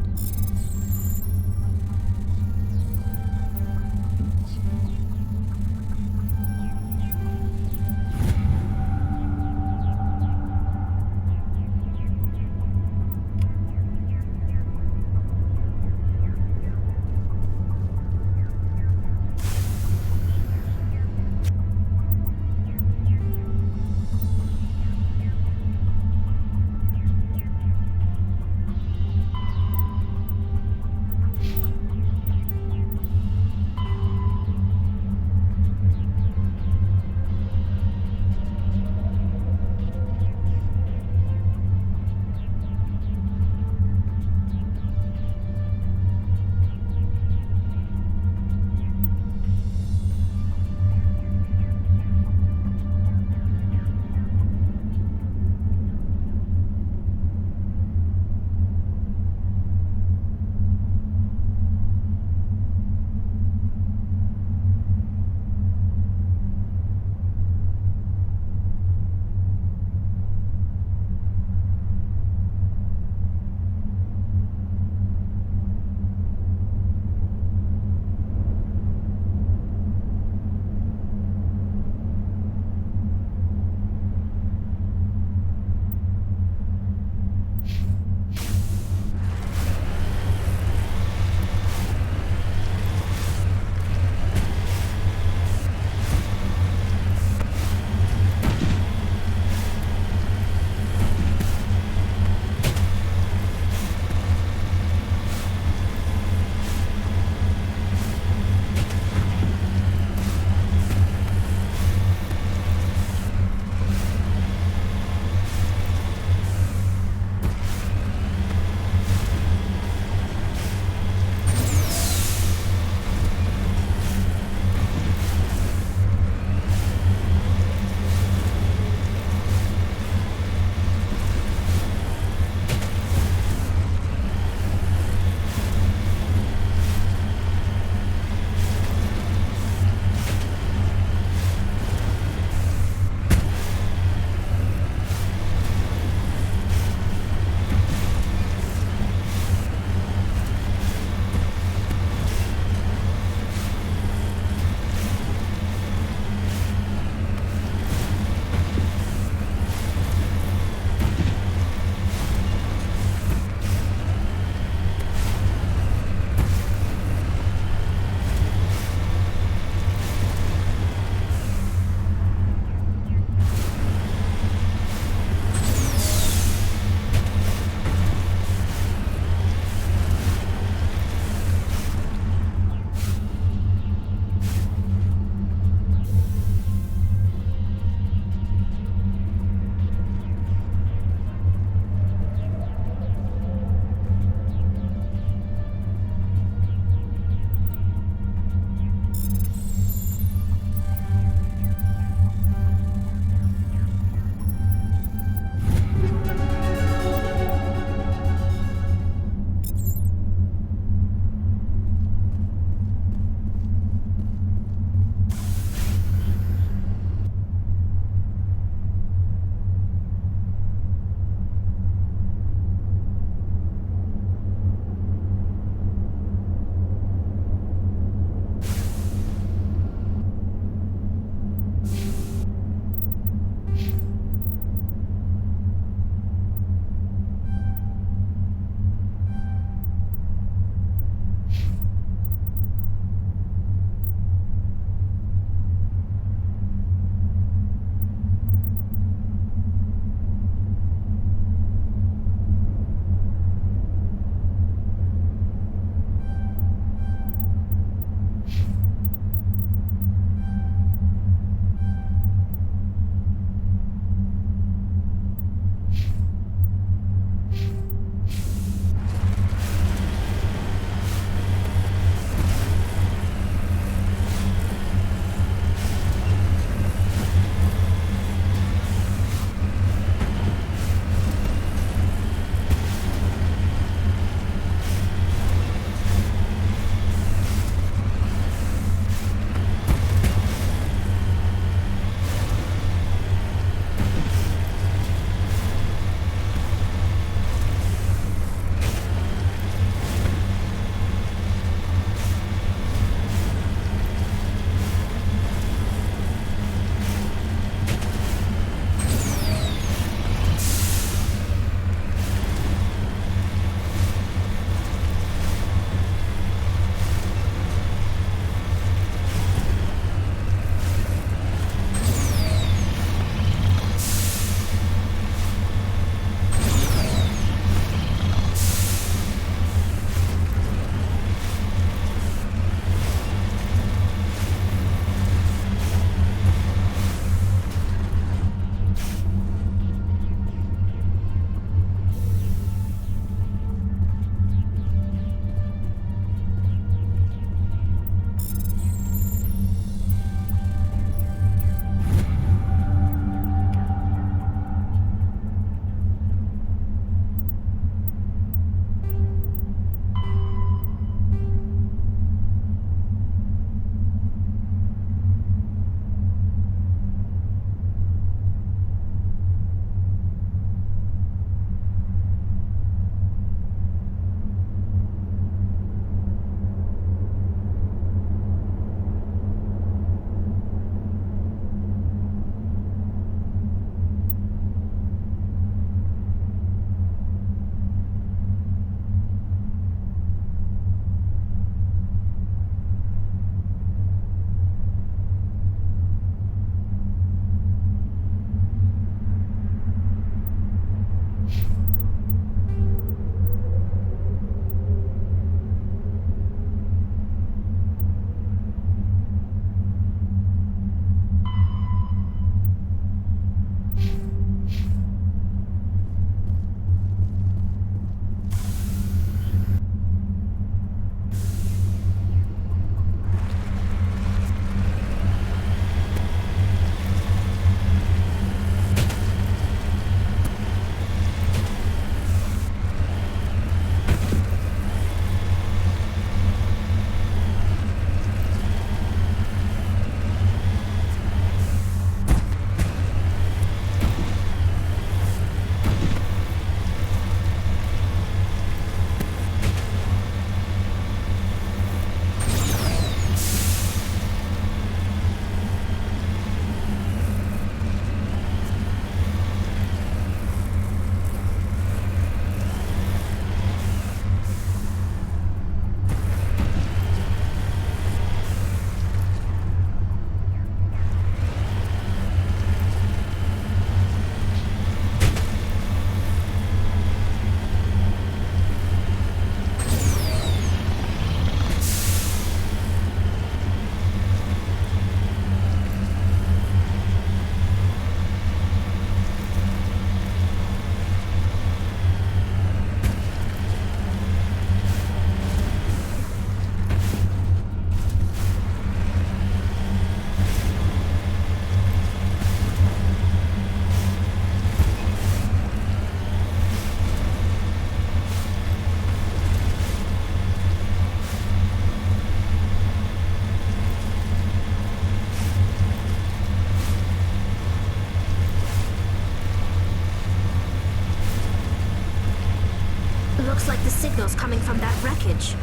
Looks like the signal's coming from that wreckage.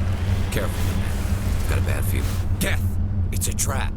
Careful, I've got a bad feeling. Geth! It's a trap.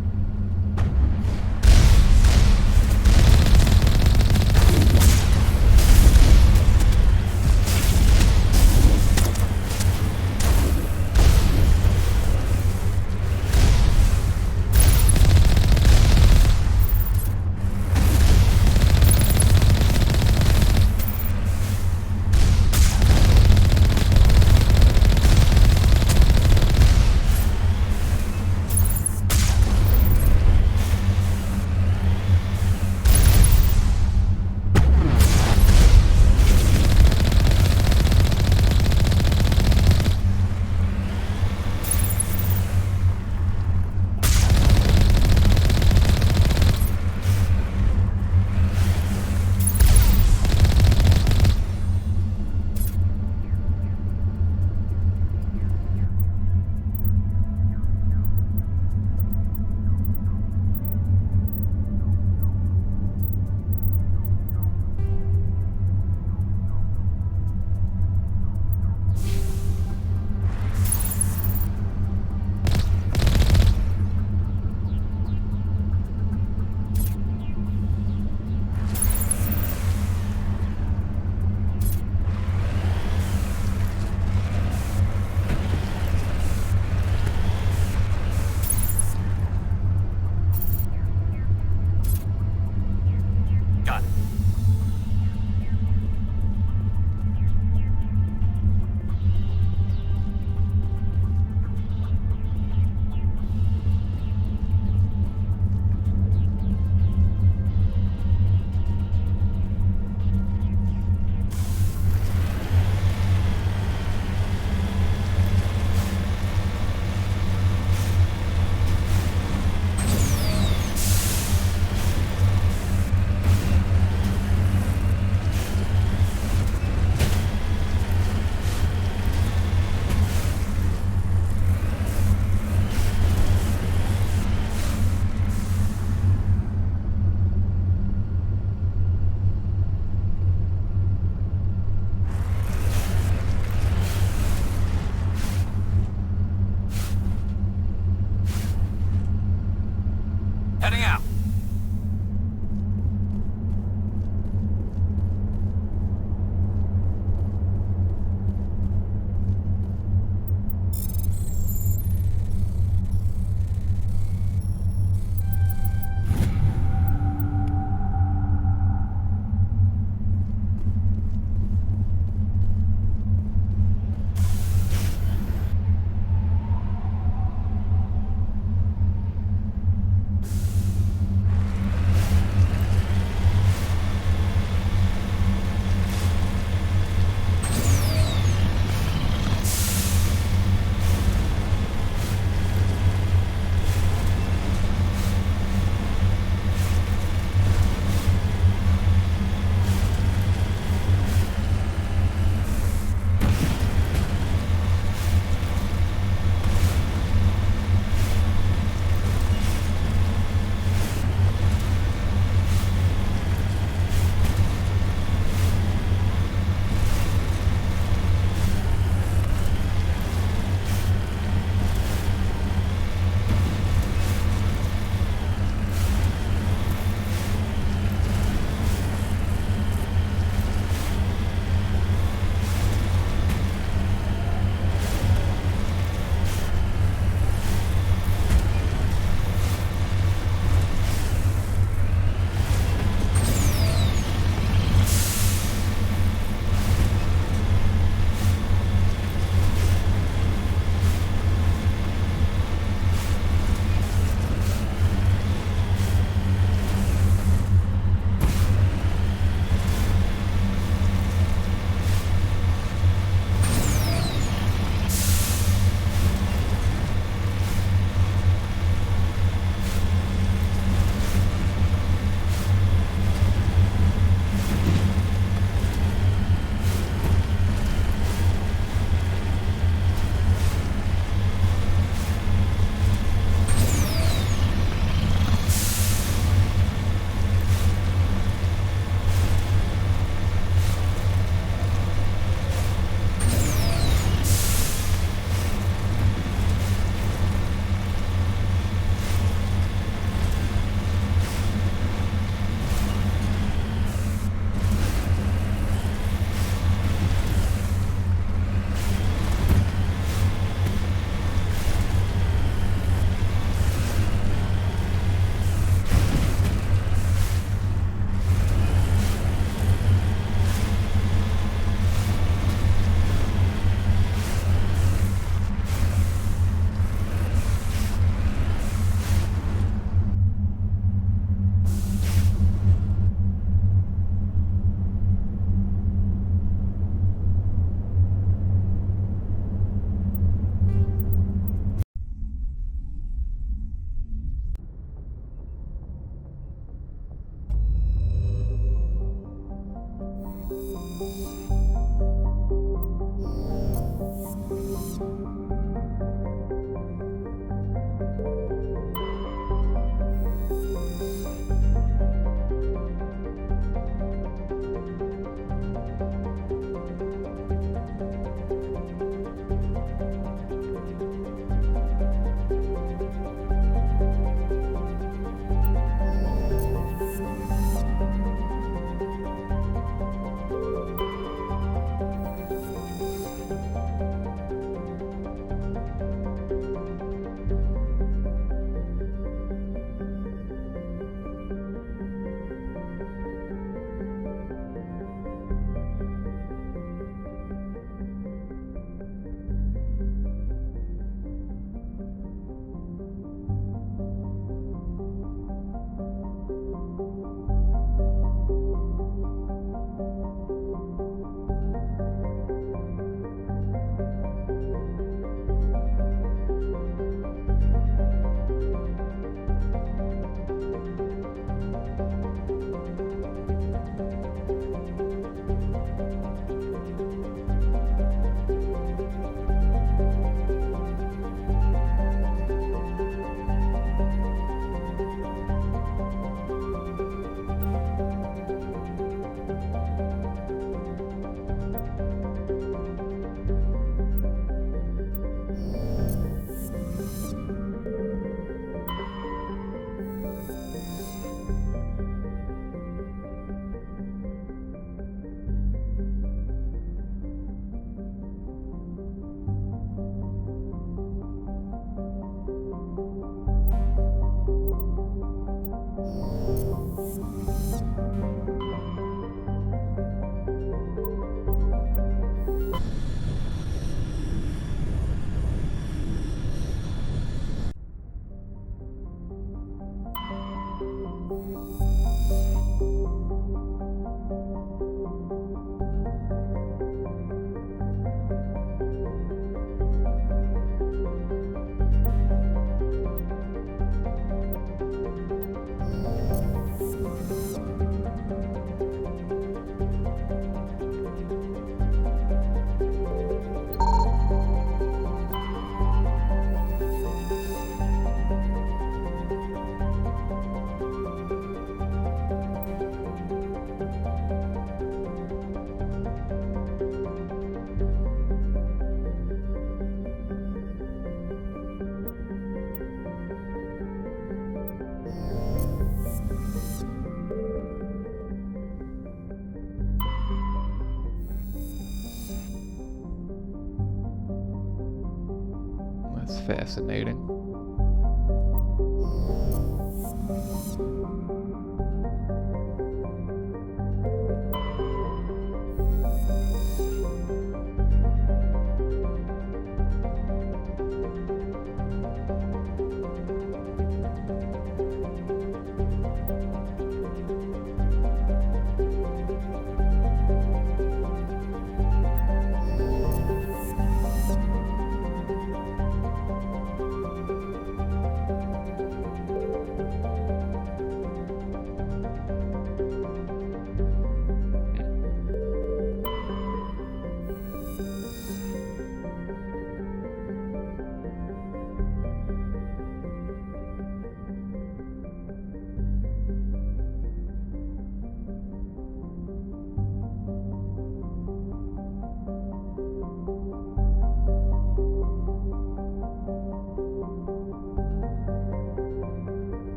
fascinating.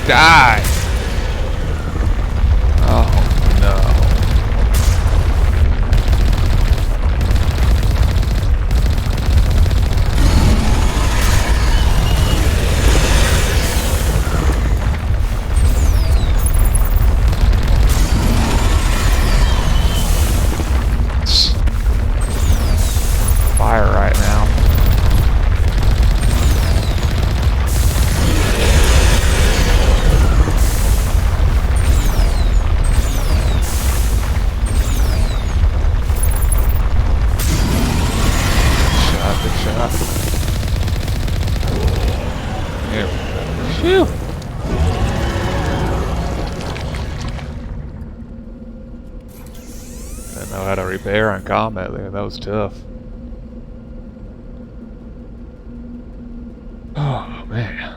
Die! Oh no. Fire right now. Good shot. Here. Phew. Didn't know how to repair in combat there. That was tough. Oh, man.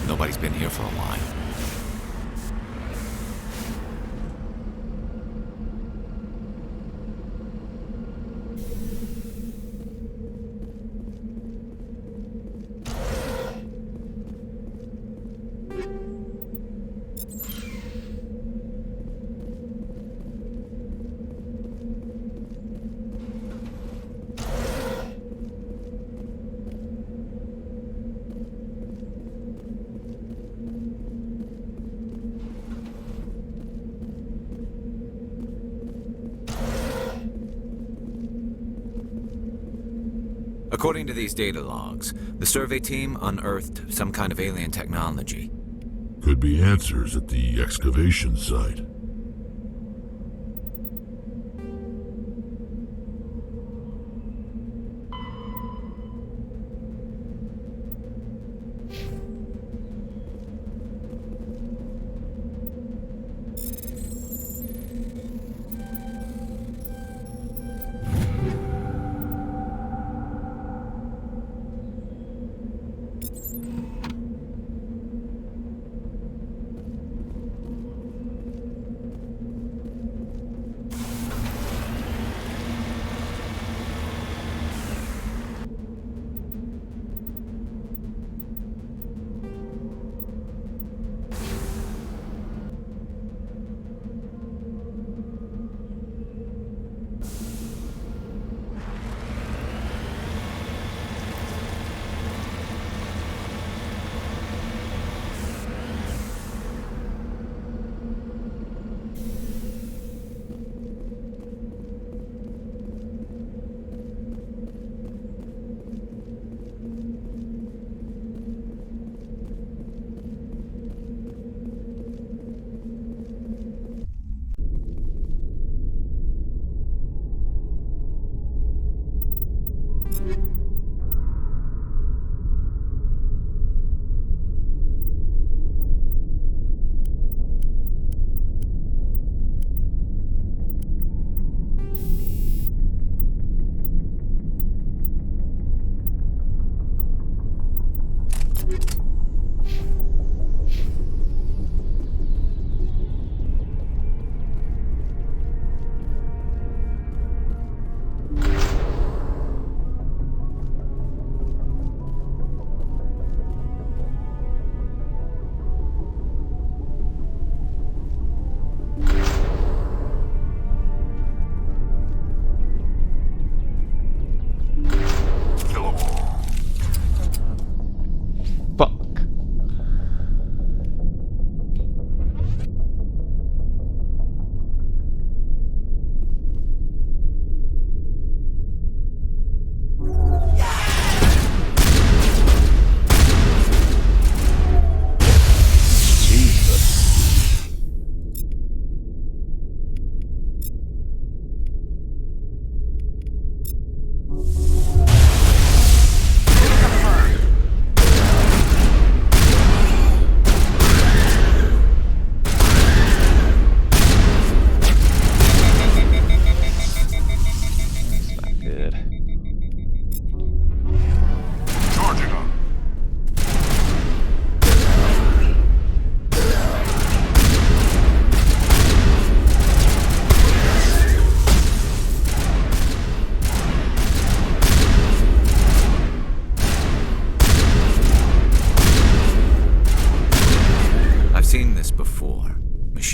Nobody's been here for a while. According to these data logs, the survey team unearthed some kind of alien technology. Could be answers at the excavation site.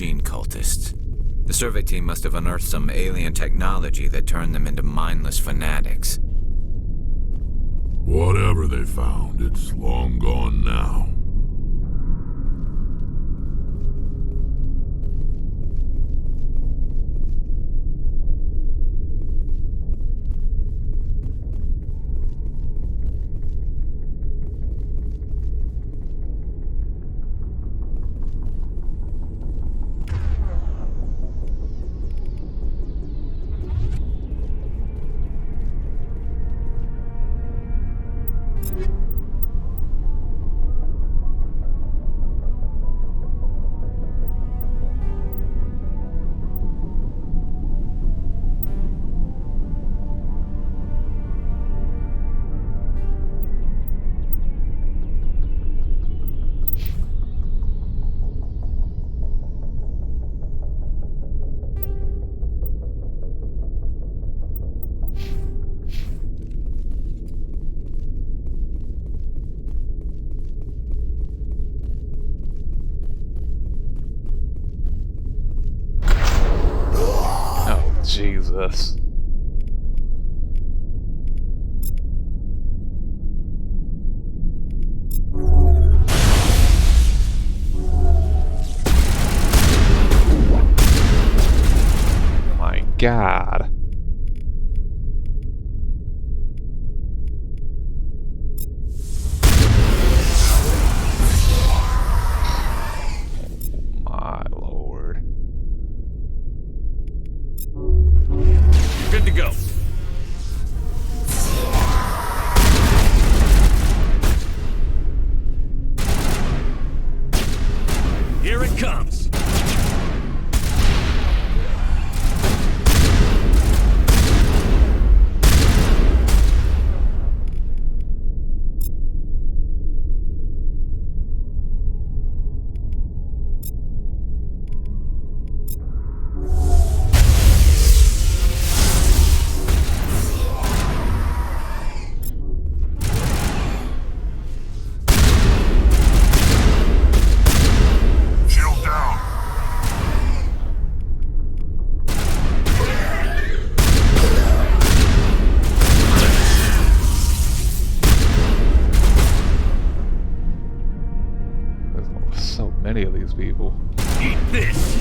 machine cultists. The survey team must have unearthed some alien technology that turned them into mindless fanatics. Whatever they found, it's long gone now. Jesus. My God. My Lord. Good to go. Here it comes. Shield down. There's so many of these people. Eat this.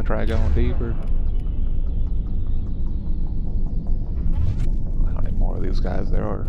try going deeper. How many more of these guys there are?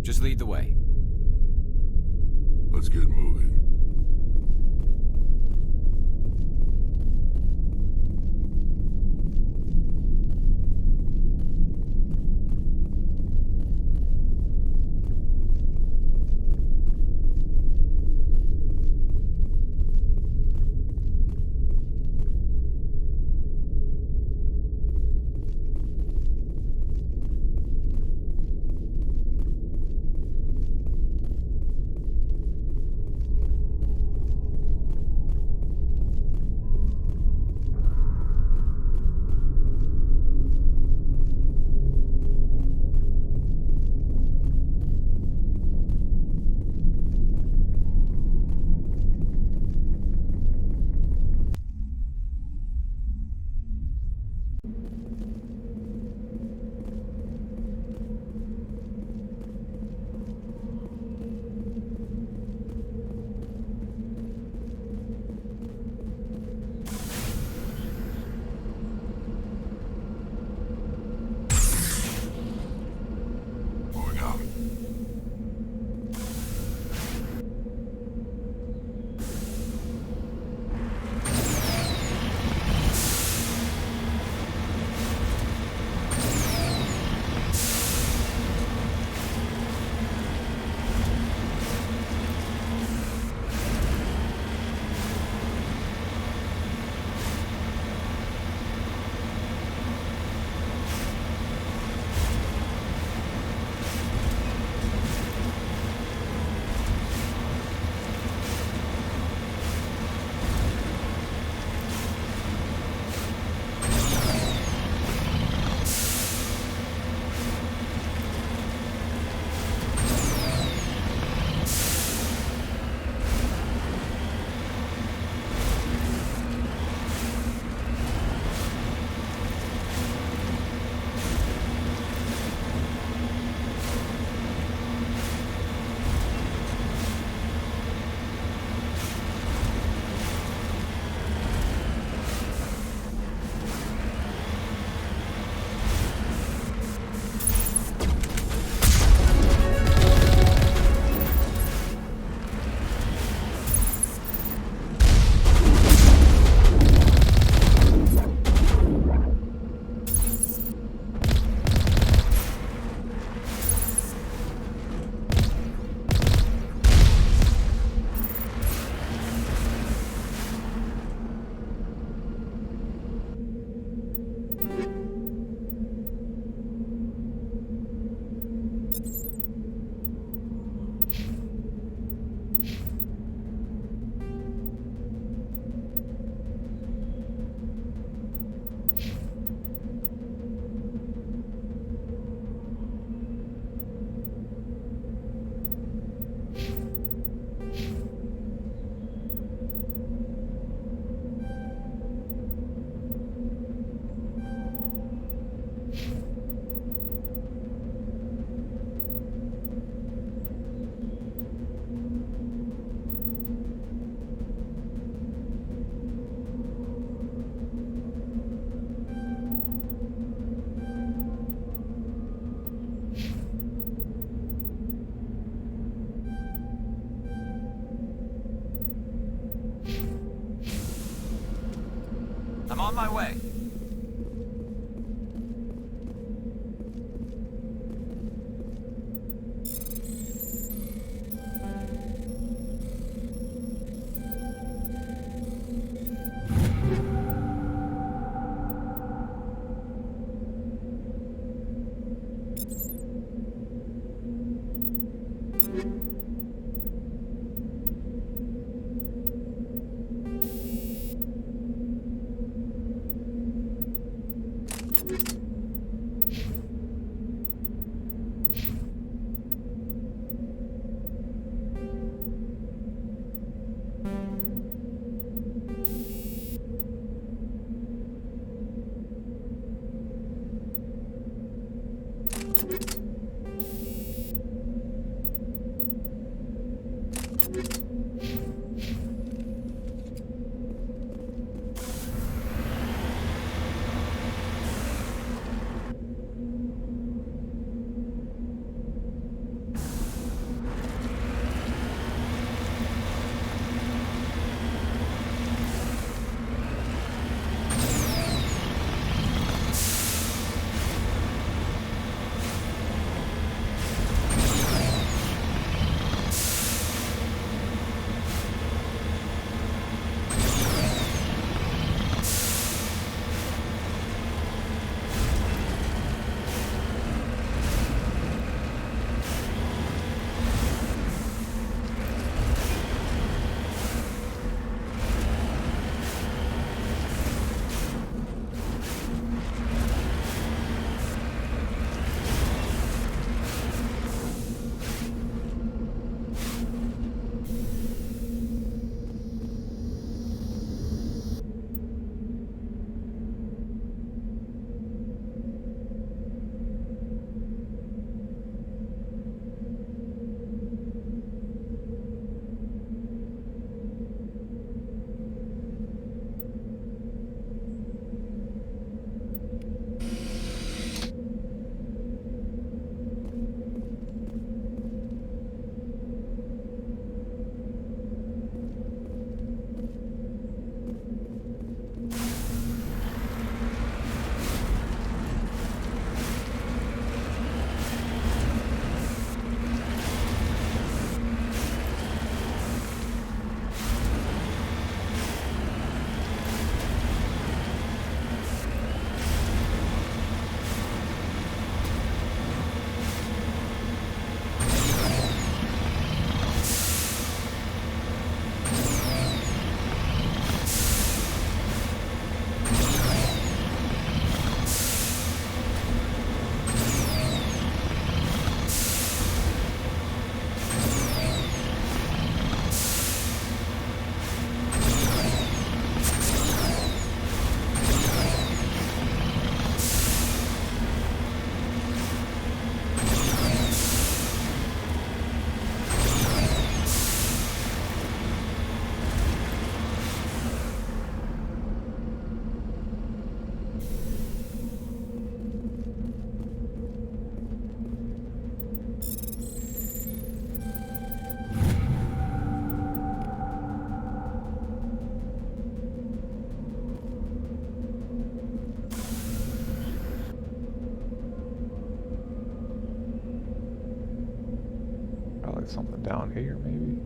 Just lead the way. Let's get moving. I'm on my way. Something down here, maybe?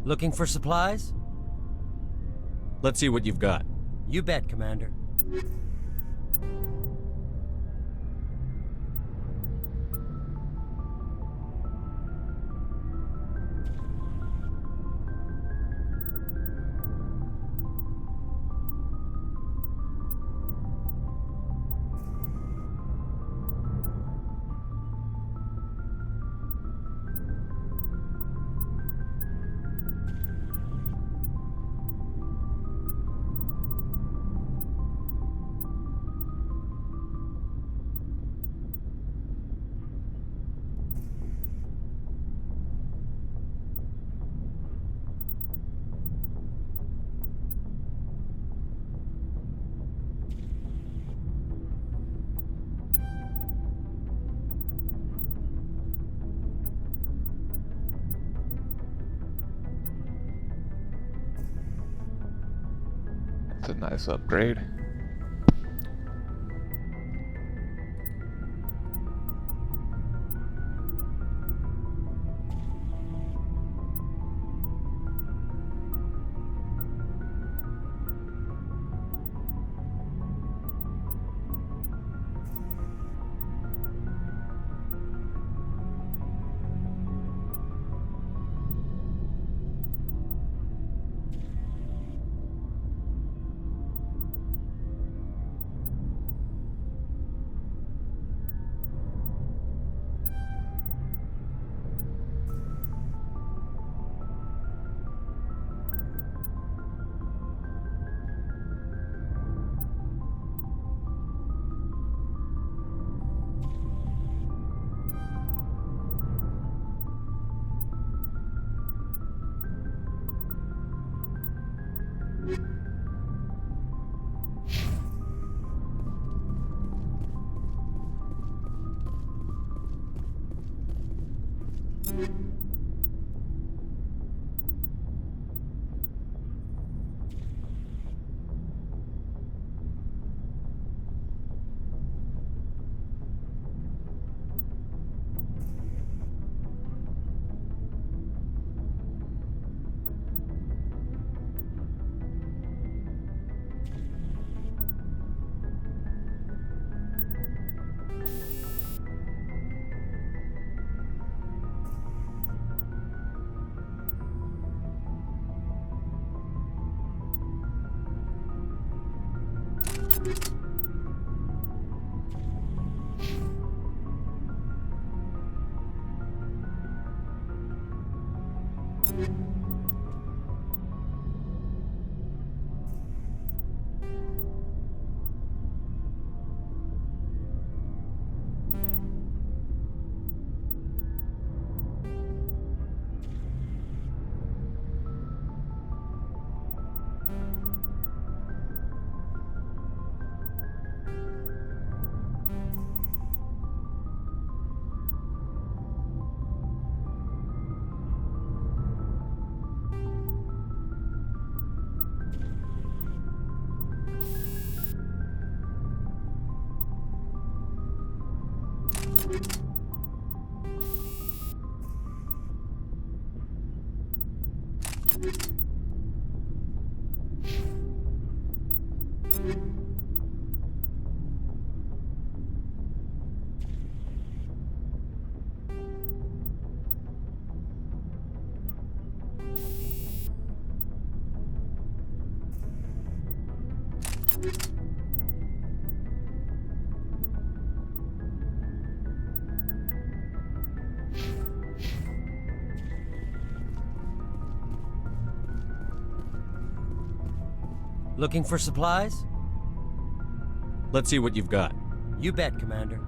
Looking for supplies? Let's see what you've got. You bet, Commander. That's a nice upgrade. Looking for supplies? Let's see what you've got. You bet, Commander.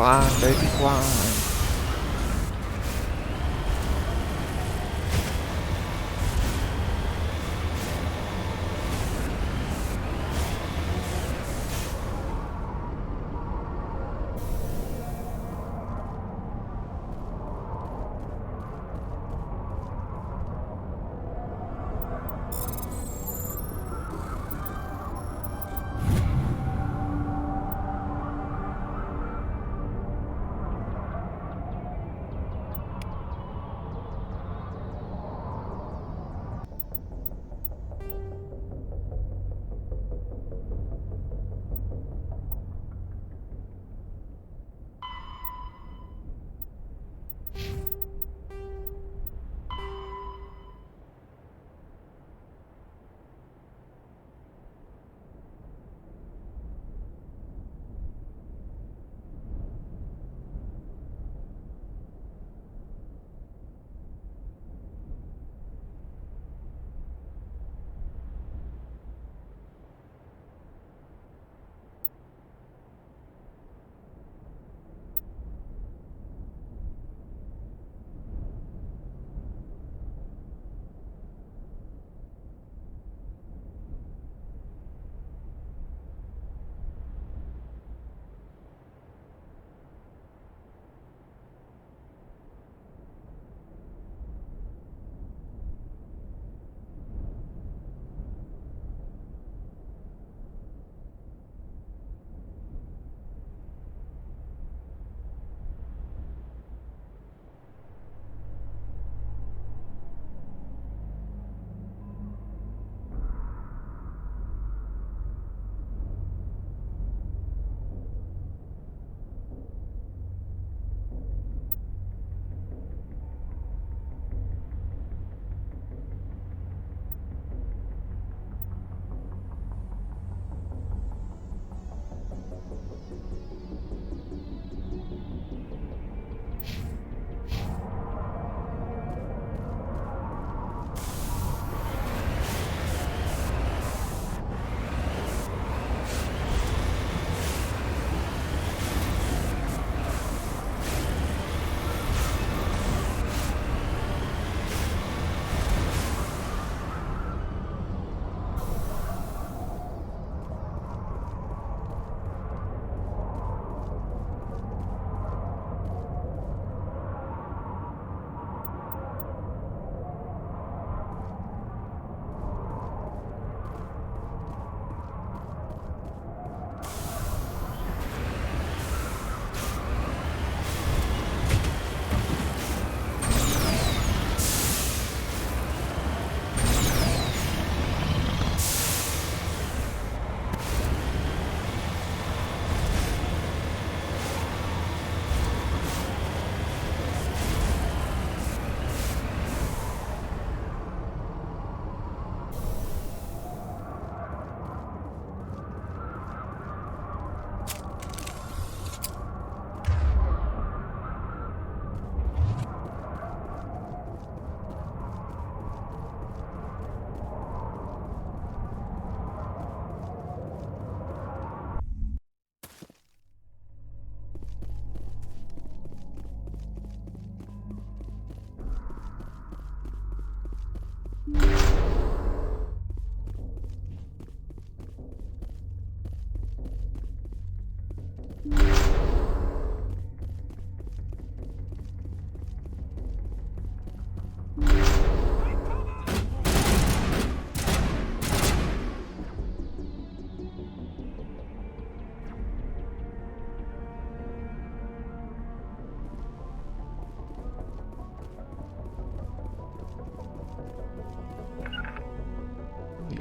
Climb, baby, climb.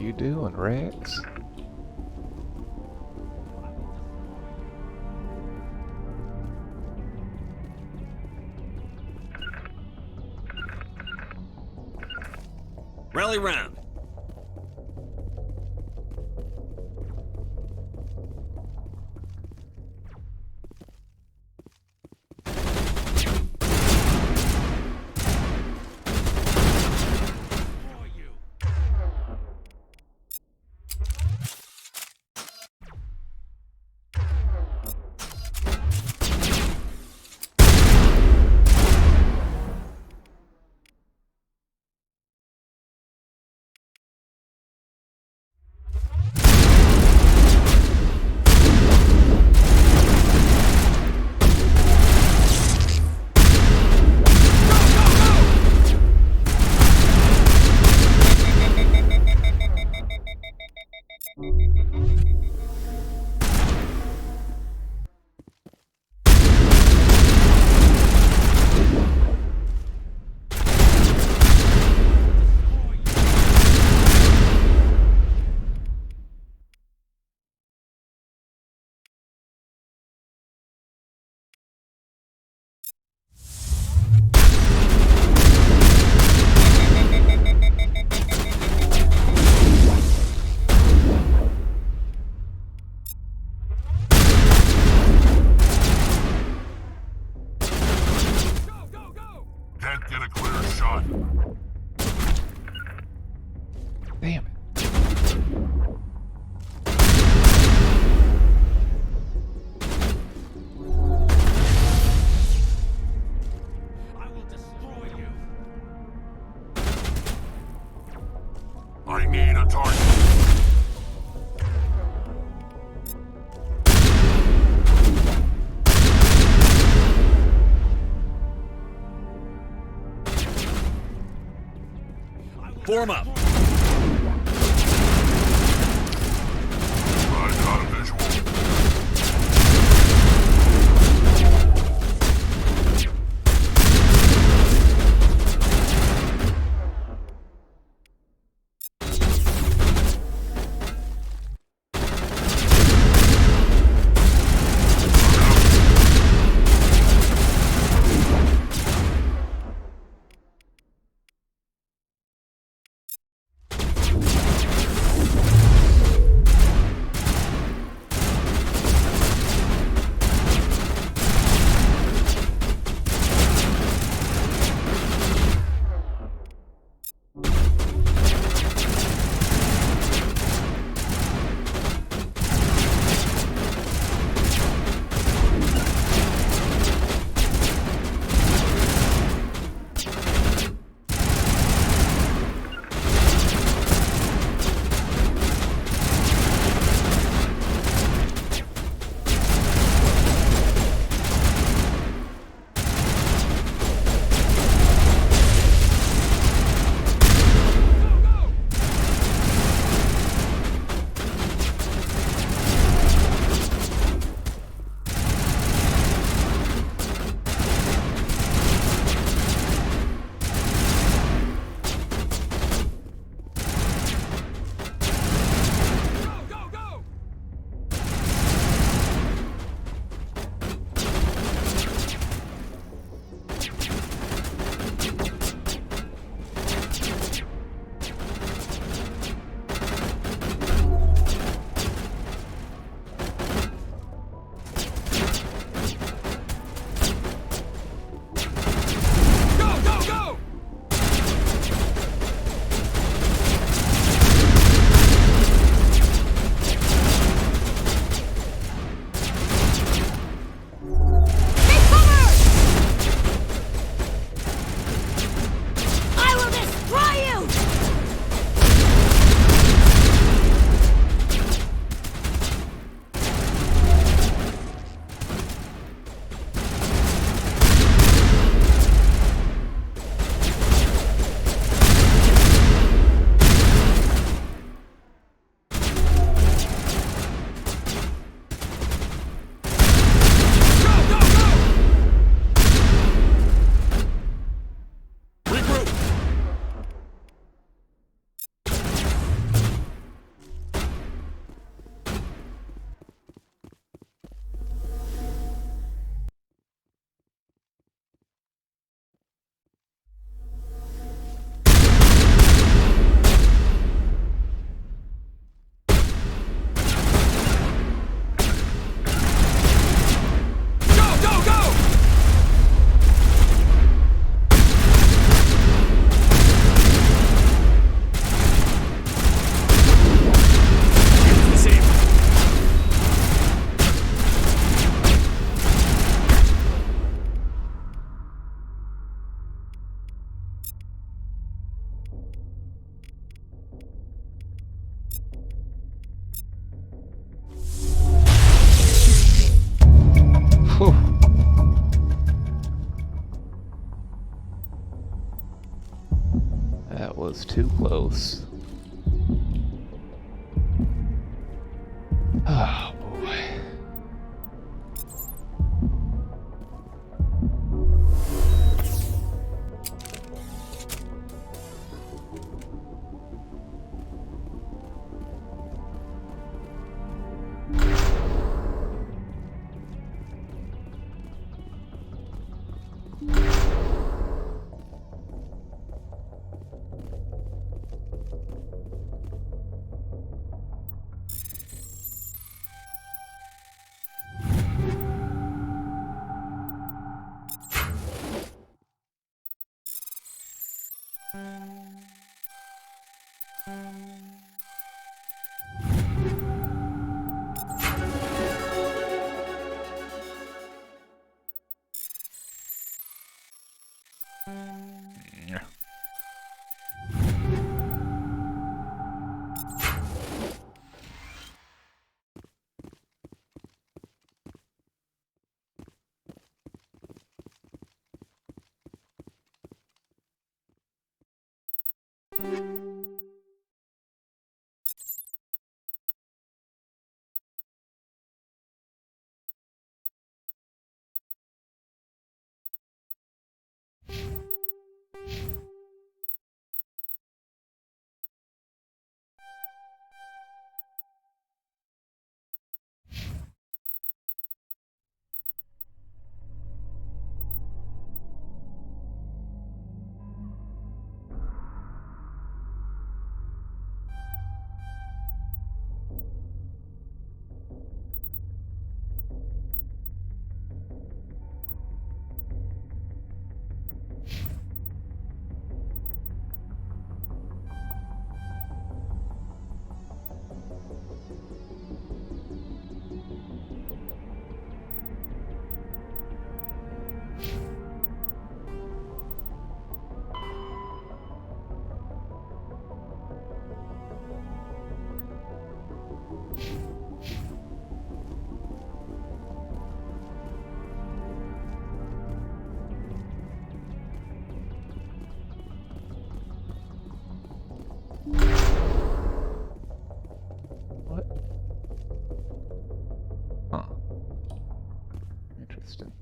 you doing, Rex? Rally round. Can't get a clear shot. Damn it. I need a target. Form up. That was too close. Oh boy. What? Huh. Interesting.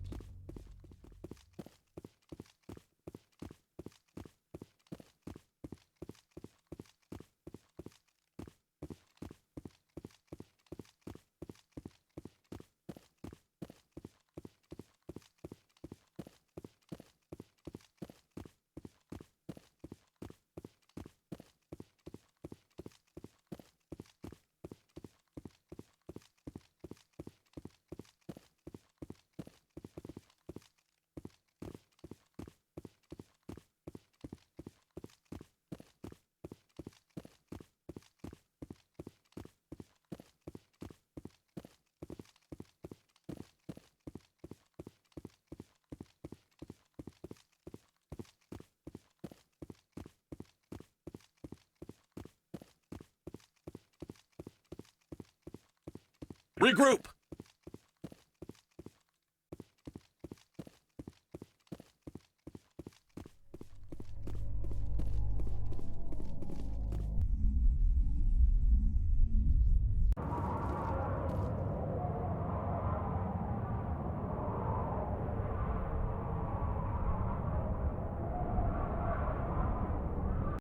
Regroup!